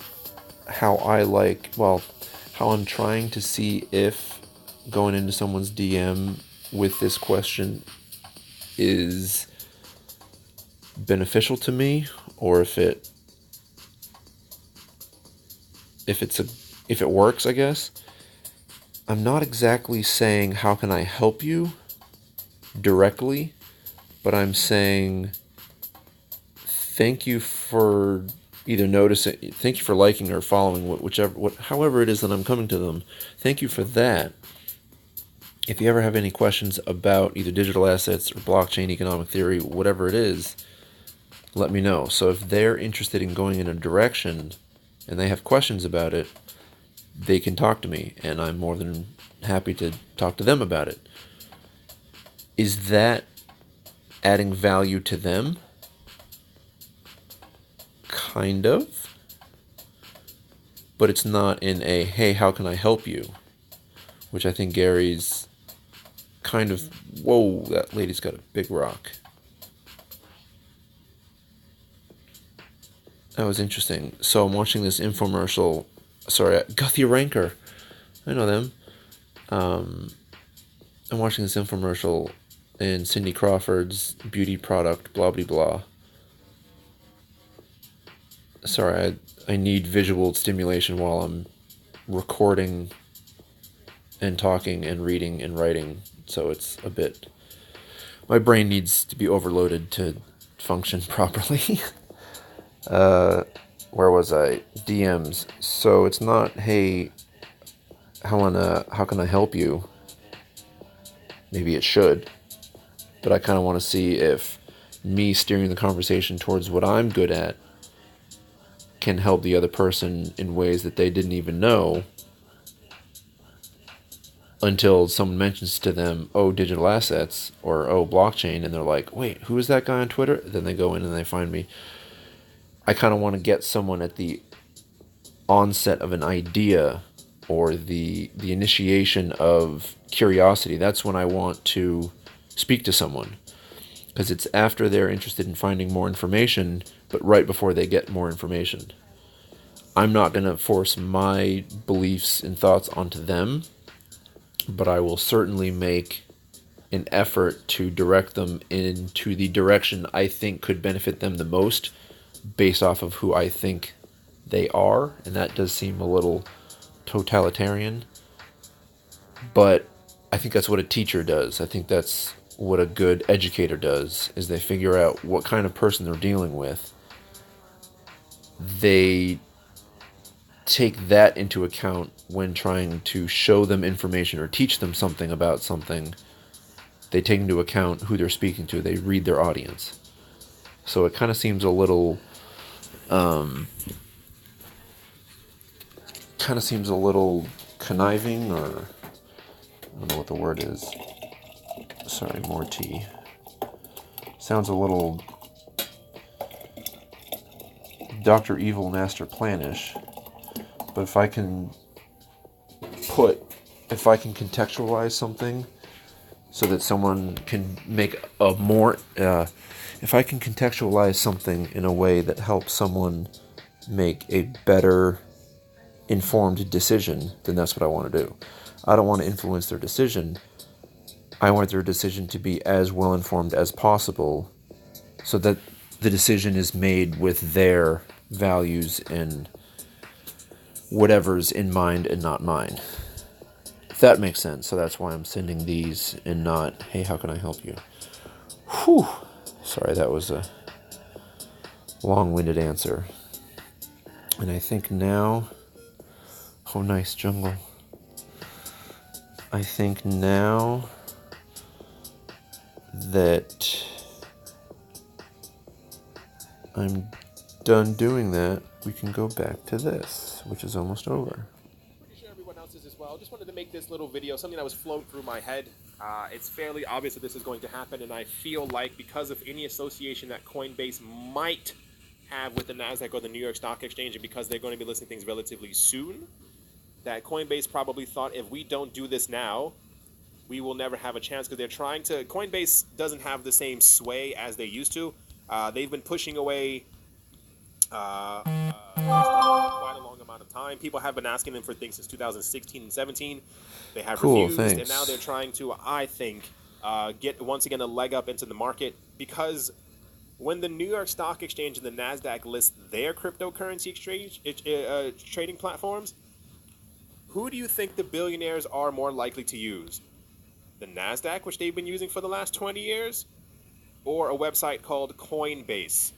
how how I'm trying to see if going into someone's DM with this question is beneficial to me, or if it works, I guess. I'm not exactly saying how can I help you directly, but I'm saying thank you for either noticing, thank you for liking or following however it is that I'm coming to them. Thank you for that. If you ever have any questions about either digital assets or blockchain economic theory, whatever it is, let me know. So if they're interested in going in a direction and they have questions about it, they can talk to me, and I'm more than happy to talk to them about it. Is that adding value to them? Kind of. But it's not in a, hey, how can I help you? Which I think Gary's kind of, whoa, that lady's got a big rock. That was interesting. So I'm watching this infomercial. Sorry, Guthrie Ranker. I know them. I'm watching this infomercial in Cindy Crawford's beauty product, blah, blah, blah. Sorry, I need visual stimulation while I'm recording and talking and reading and writing. So it's a bit... My brain needs to be overloaded to function properly. Where was I? DMs. So it's not, hey, Helena, how can I help you? Maybe it should. But I kind of want to see if me steering the conversation towards what I'm good at can help the other person in ways that they didn't even know until someone mentions to them, oh, digital assets, or oh, blockchain, and they're like, wait, who is that guy on Twitter? Then they go in and they find me. I kind of want to get someone at the onset of an idea or the initiation of curiosity. That's when I want to speak to someone, because it's after they're interested in finding more information, but right before they get more information. I'm not going to force my beliefs and thoughts onto them, but I will certainly make an effort to direct them into the direction I think could benefit them the most, based off of who I think they are, and that does seem a little totalitarian, but I think that's what a teacher does. I think that's what a good educator does, is they figure out what kind of person they're dealing with. They take that into account when trying to show them information or teach them something about something. They take into account who they're speaking to. They read their audience. So it kind of seems a little conniving, or I don't know what the word is. Sorry, more tea. Sounds a little Dr. Evil Master Planish. But if I can contextualize something so that someone can make a more, if I can contextualize something in a way that helps someone make a better informed decision, then that's what I want to do. I don't want to influence their decision. I want their decision to be as well informed as possible, so that the decision is made with their values and whatever's in mind and not mine. If that makes sense. So that's why I'm sending these and not, hey, how can I help you? Whew. Sorry, that was a long-winded answer. And I think now, oh, nice jungle. I think now that I'm done doing that, we can go back to this, which is almost over. Pretty sure everyone else is as well. Just wanted to make this little video, something that was floating through my head. It's fairly obvious that this is going to happen, and I feel like because of any association that Coinbase might have with the NASDAQ or the New York Stock Exchange, and because they're going to be listing things relatively soon, that Coinbase probably thought, if we don't do this now, we will never have a chance, because they're trying to... Coinbase doesn't have the same sway as they used to. They've been pushing away quite a long amount of time. People have been asking them for things since 2016 and 17. They have refused, thanks. and now they're trying to, I think, get once again a leg up into the market, because when the New York Stock Exchange and the NASDAQ list their cryptocurrency exchange trading platforms, who do you think the billionaires are more likely to use? The NASDAQ, which they've been using for the last 20 years, or a website called Coinbase?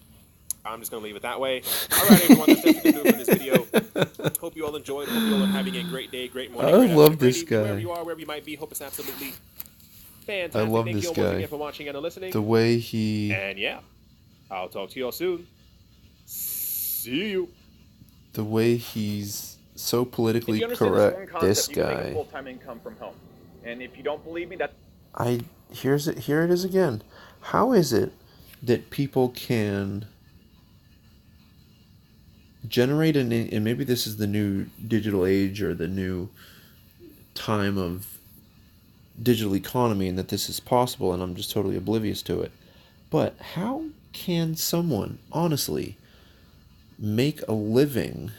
I'm just going to leave it that way. All right, everyone, that's it for this video. Hope you all enjoyed. Hope you all are having a great day, great morning. I great love afternoon, this great evening, guy. Wherever you are, wherever you might be, hope it's absolutely fantastic. I love Thank this you all once guy. again for watching and listening. The way he... And yeah, I'll talk to you all soon. See you. The way he's so politically If you understand this one correct, concept, this you can make a guy. full-time income from home. And if you don't believe me, that Here it is again. How is it that people can generate and maybe this is the new digital age or the new time of digital economy, and that this is possible, and I'm just totally oblivious to it. But how can someone honestly make a living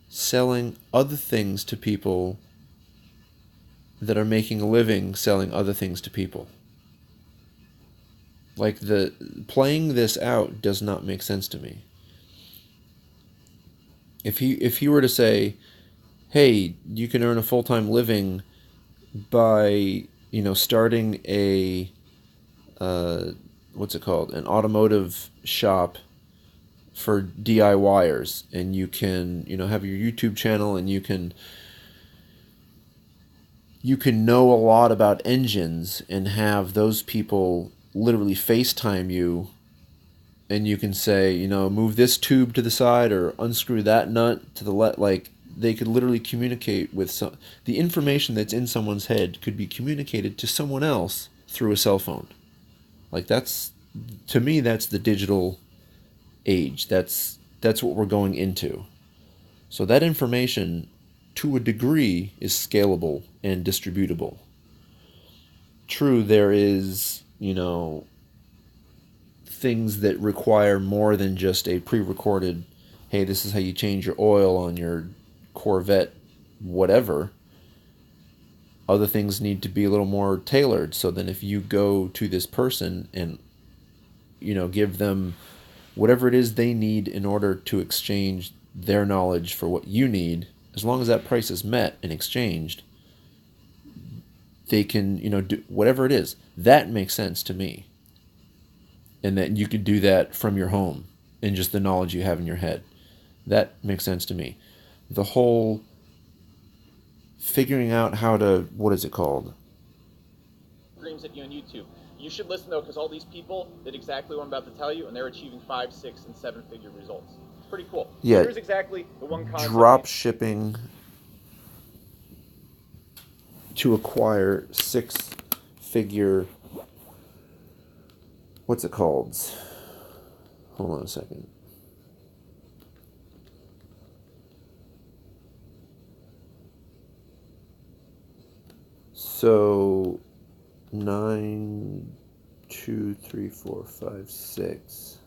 selling other things to people that are making a living selling other things to people? Like, the playing this out does not make sense to me. If he were to say, hey, you can earn a full-time living by, starting a what's it called? An automotive shop for DIYers, and you can, have your YouTube channel, and you can know a lot about engines and have those people literally FaceTime you, and you can say, move this tube to the side or unscrew that nut to the left. Like, they could literally communicate with the information that's in someone's head could be communicated to someone else through a cell phone. Like, to me, that's the digital age. That's what we're going into. So that information, to a degree, is scalable and distributable. True, there is, things that require more than just a pre-recorded, hey, this is how you change your oil on your Corvette, whatever. Other things need to be a little more tailored. So then if you go to this person and, give them whatever it is they need in order to exchange their knowledge for what you need, as long as that price is met and exchanged, they can, do whatever it is. That makes sense to me. And that you could do that from your home and just the knowledge you have in your head. That makes sense to me. The whole figuring out how to, what is it called? Streams at you on YouTube. You should listen though, because all these people did exactly what I'm about to tell you, and they're achieving 5, 6, and 7-figure results. It's pretty cool. Yeah. So here's exactly the one concept. Drop shipping to acquire 6-figure. What's it called? Hold on a second. So 9, 2, 3, 4, 5, 6.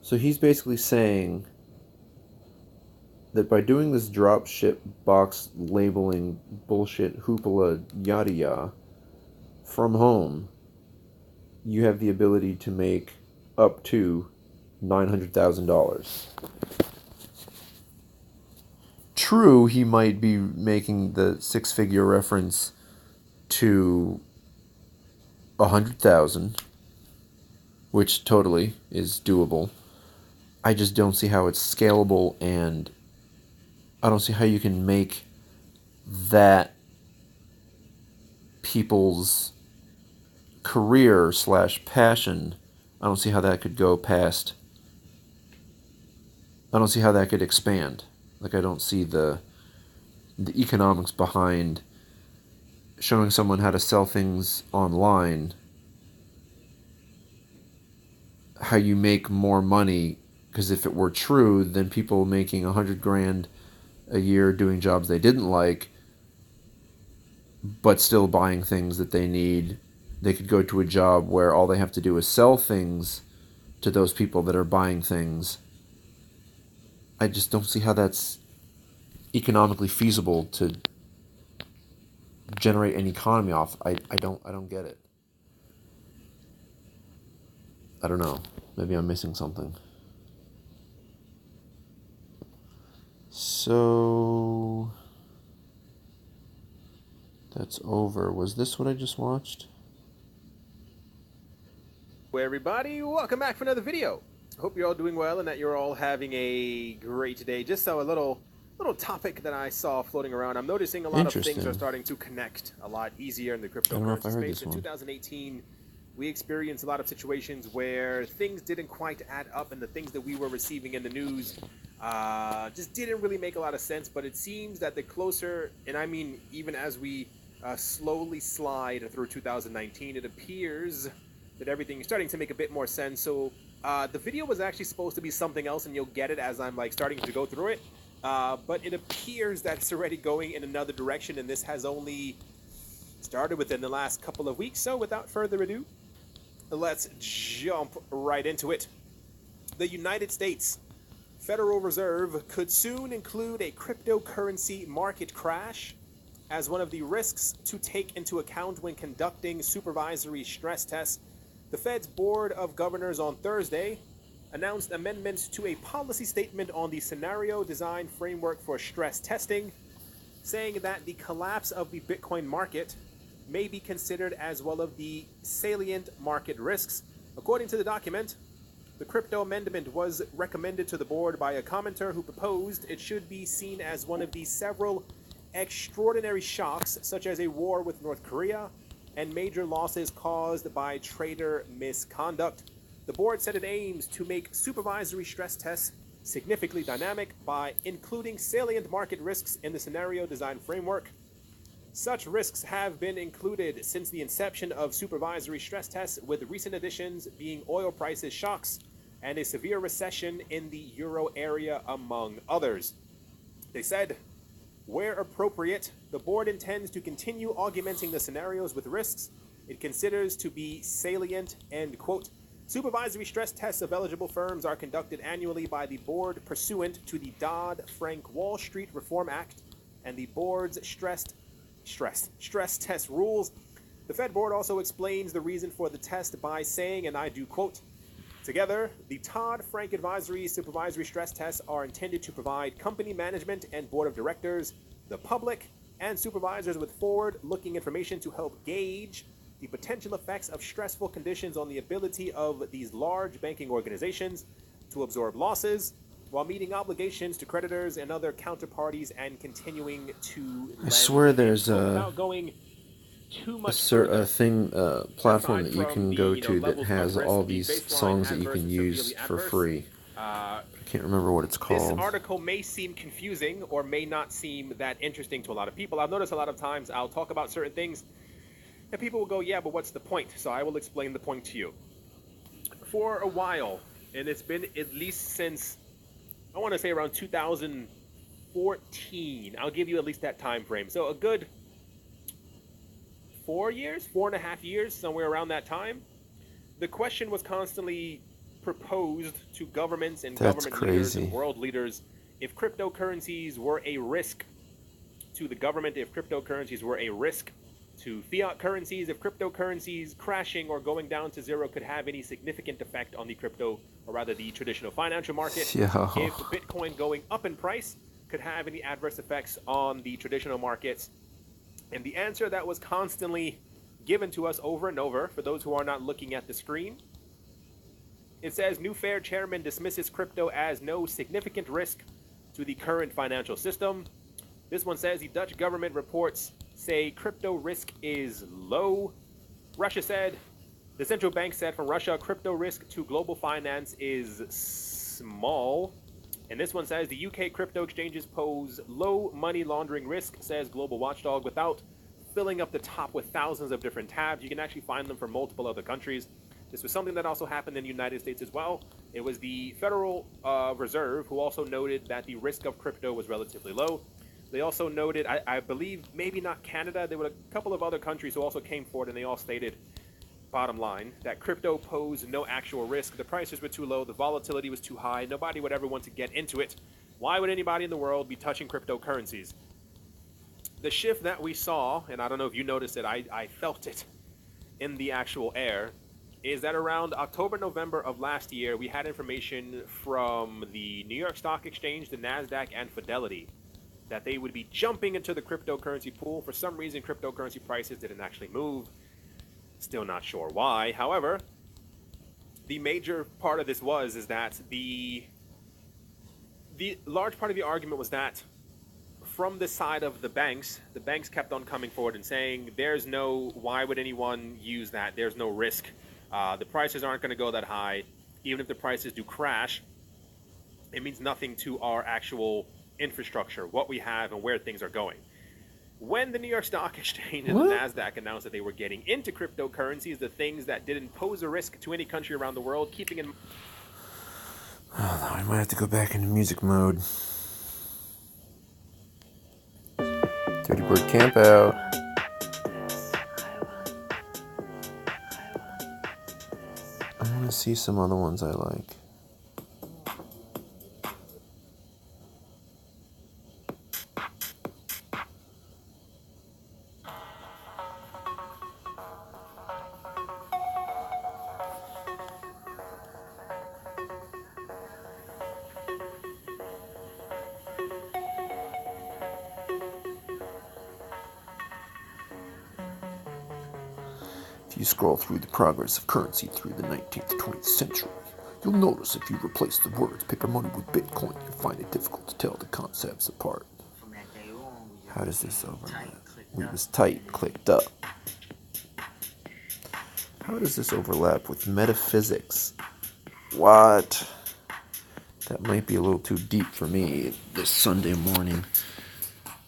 So he's basically saying that by doing this drop ship box labeling bullshit hoopla yada yada from home, you have the ability to make up to $900,000. True, he might be making the 6-figure reference to 100,000, which totally is doable. I just don't see how it's scalable, and I don't see how you can make that people's career / passion. I don't see how that could go past. I don't see how that could expand. Like, I don't see the economics behind showing someone how to sell things online, how you make more money. Because if it were true, then people making $100,000 a year doing jobs they didn't like, but still buying things that they need, they could go to a job where all they have to do is sell things to those people that are buying things. I just don't see how that's economically feasible to generate an economy off. I don't get it. I don't know. Maybe I'm missing something. So that's over. Was this what I just watched? Hey everybody, welcome back for another video. Hope you're all doing well and that you're all having a great day. Just so a little topic that I saw floating around. I'm noticing a lot of things are starting to connect a lot easier in the cryptocurrency space. In 2018, we experienced a lot of situations where things didn't quite add up, and the things that we were receiving in the news just didn't really make a lot of sense. But it seems that the closer, and I mean even as we slowly slide through 2019, it appears that everything is starting to make a bit more sense. So the video was actually supposed to be something else, and you'll get it as I'm like starting to go through it. But it appears that it's already going in another direction, and this has only started within the last couple of weeks. So without further ado, let's jump right into it. The United States Federal Reserve could soon include a cryptocurrency market crash as one of the risks to take into account when conducting supervisory stress tests. The Fed's Board of Governors on Thursday announced amendments to a policy statement on the scenario design framework for stress testing, saying that the collapse of the Bitcoin market may be considered as one of the salient market risks. According to the document, the crypto amendment was recommended to the board by a commenter who proposed it should be seen as one of the several extraordinary shocks, such as a war with North Korea and major losses caused by trader misconduct. The board said it aims to make supervisory stress tests significantly dynamic by including salient market risks in the scenario design framework. Such risks have been included since the inception of supervisory stress tests, with recent additions being oil prices shocks and a severe recession in the euro area, among others. They said, where appropriate, the board intends to continue augmenting the scenarios with risks it considers to be salient, end quote. Supervisory stress tests of eligible firms are conducted annually by the board pursuant to the Dodd-Frank Wall Street Reform Act and the board's stress test rules. The Fed board also explains the reason for the test by saying, and I do quote, Together, the Todd-Frank Advisory Supervisory Stress Tests are intended to provide company management and board of directors, the public, and supervisors with forward-looking information to help gauge the potential effects of stressful conditions on the ability of these large banking organizations to absorb losses while meeting obligations to creditors and other counterparties and continuing to I swear there's without going too much platform that you can go to that has all these songs that you can use for free. I can't remember what it's called. This article may seem confusing or may not seem that interesting to a lot of people. I've noticed a lot of times I'll talk about certain things and people will go, yeah, but what's the point? So I will explain the point to you. For a while, and it's been at least since, I want to say around 2014. I'll give you at least that time frame. So a good 4.5 years, somewhere around that time, the question was constantly proposed to governments and government leaders and world leaders if cryptocurrencies were a risk to the government, if cryptocurrencies were a risk to fiat currencies, if cryptocurrencies crashing or going down to zero could have any significant effect on the crypto, or rather the traditional financial market, if Bitcoin going up in price could have any adverse effects on the traditional markets. And the answer that was constantly given to us over and over, for those who are not looking at the screen, it says, New Fair chairman dismisses crypto as no significant risk to the current financial system. This one says the Dutch government reports say crypto risk is low. Russia said, the central bank said from Russia, crypto risk to global finance is small. And this one says the UK crypto exchanges pose low money laundering risk, says Global Watchdog, without filling up the top with thousands of different tabs. You can actually find them from multiple other countries. This was something that also happened in the United States as well. It was the Federal Reserve who also noted that the risk of crypto was relatively low. They also noted, I believe, maybe not Canada, there were a couple of other countries who also came forward and they all stated, bottom line, that crypto posed no actual risk. The prices were too low, the volatility was too high, nobody would ever want to get into it. Why would anybody in the world be touching cryptocurrencies? The shift that we saw, and I don't know if you noticed it, I felt it in the actual air, is that around October, November of last year, we had information from the New York Stock Exchange, the NASDAQ, and Fidelity that they would be jumping into the cryptocurrency pool. For some reason, cryptocurrency prices didn't actually move. Still not sure why. However, the major part of this is that the large part of the argument was that from the side of the banks kept on coming forward and saying, why would anyone use that? There's no risk. The prices aren't going to go that high. Even if the prices do crash, it means nothing to our actual infrastructure, what we have and where things are going. When the New York Stock Exchange and the NASDAQ announced that they were getting into cryptocurrencies, the things that didn't pose a risk to any country around the world, keeping in... Oh, I might have to go back into music mode. Dirty Bird Camp Out. I want to see some other ones I like. If you scroll through the progress of currency through the 19th to 20th century, you'll notice if you replace the words paper money with Bitcoin, you'll find it difficult to tell the concepts apart. How does this overlap? We was tight, clicked up. How does this overlap with metaphysics? What? That might be a little too deep for me this Sunday morning,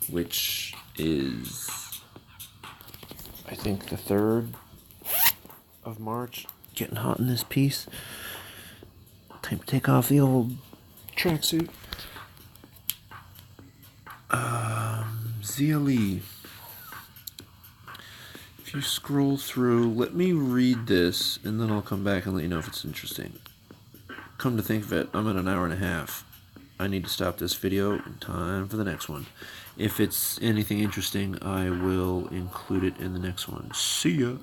which is, I think, the 3rd of March. Getting hot in this piece. Time to take off the old tracksuit. Zia Lee. If you scroll through, let me read this, and then I'll come back and let you know if it's interesting. Come to think of it, I'm at an hour and a half. I need to stop this video in time for the next one. If it's anything interesting, I will include it in the next one. See ya!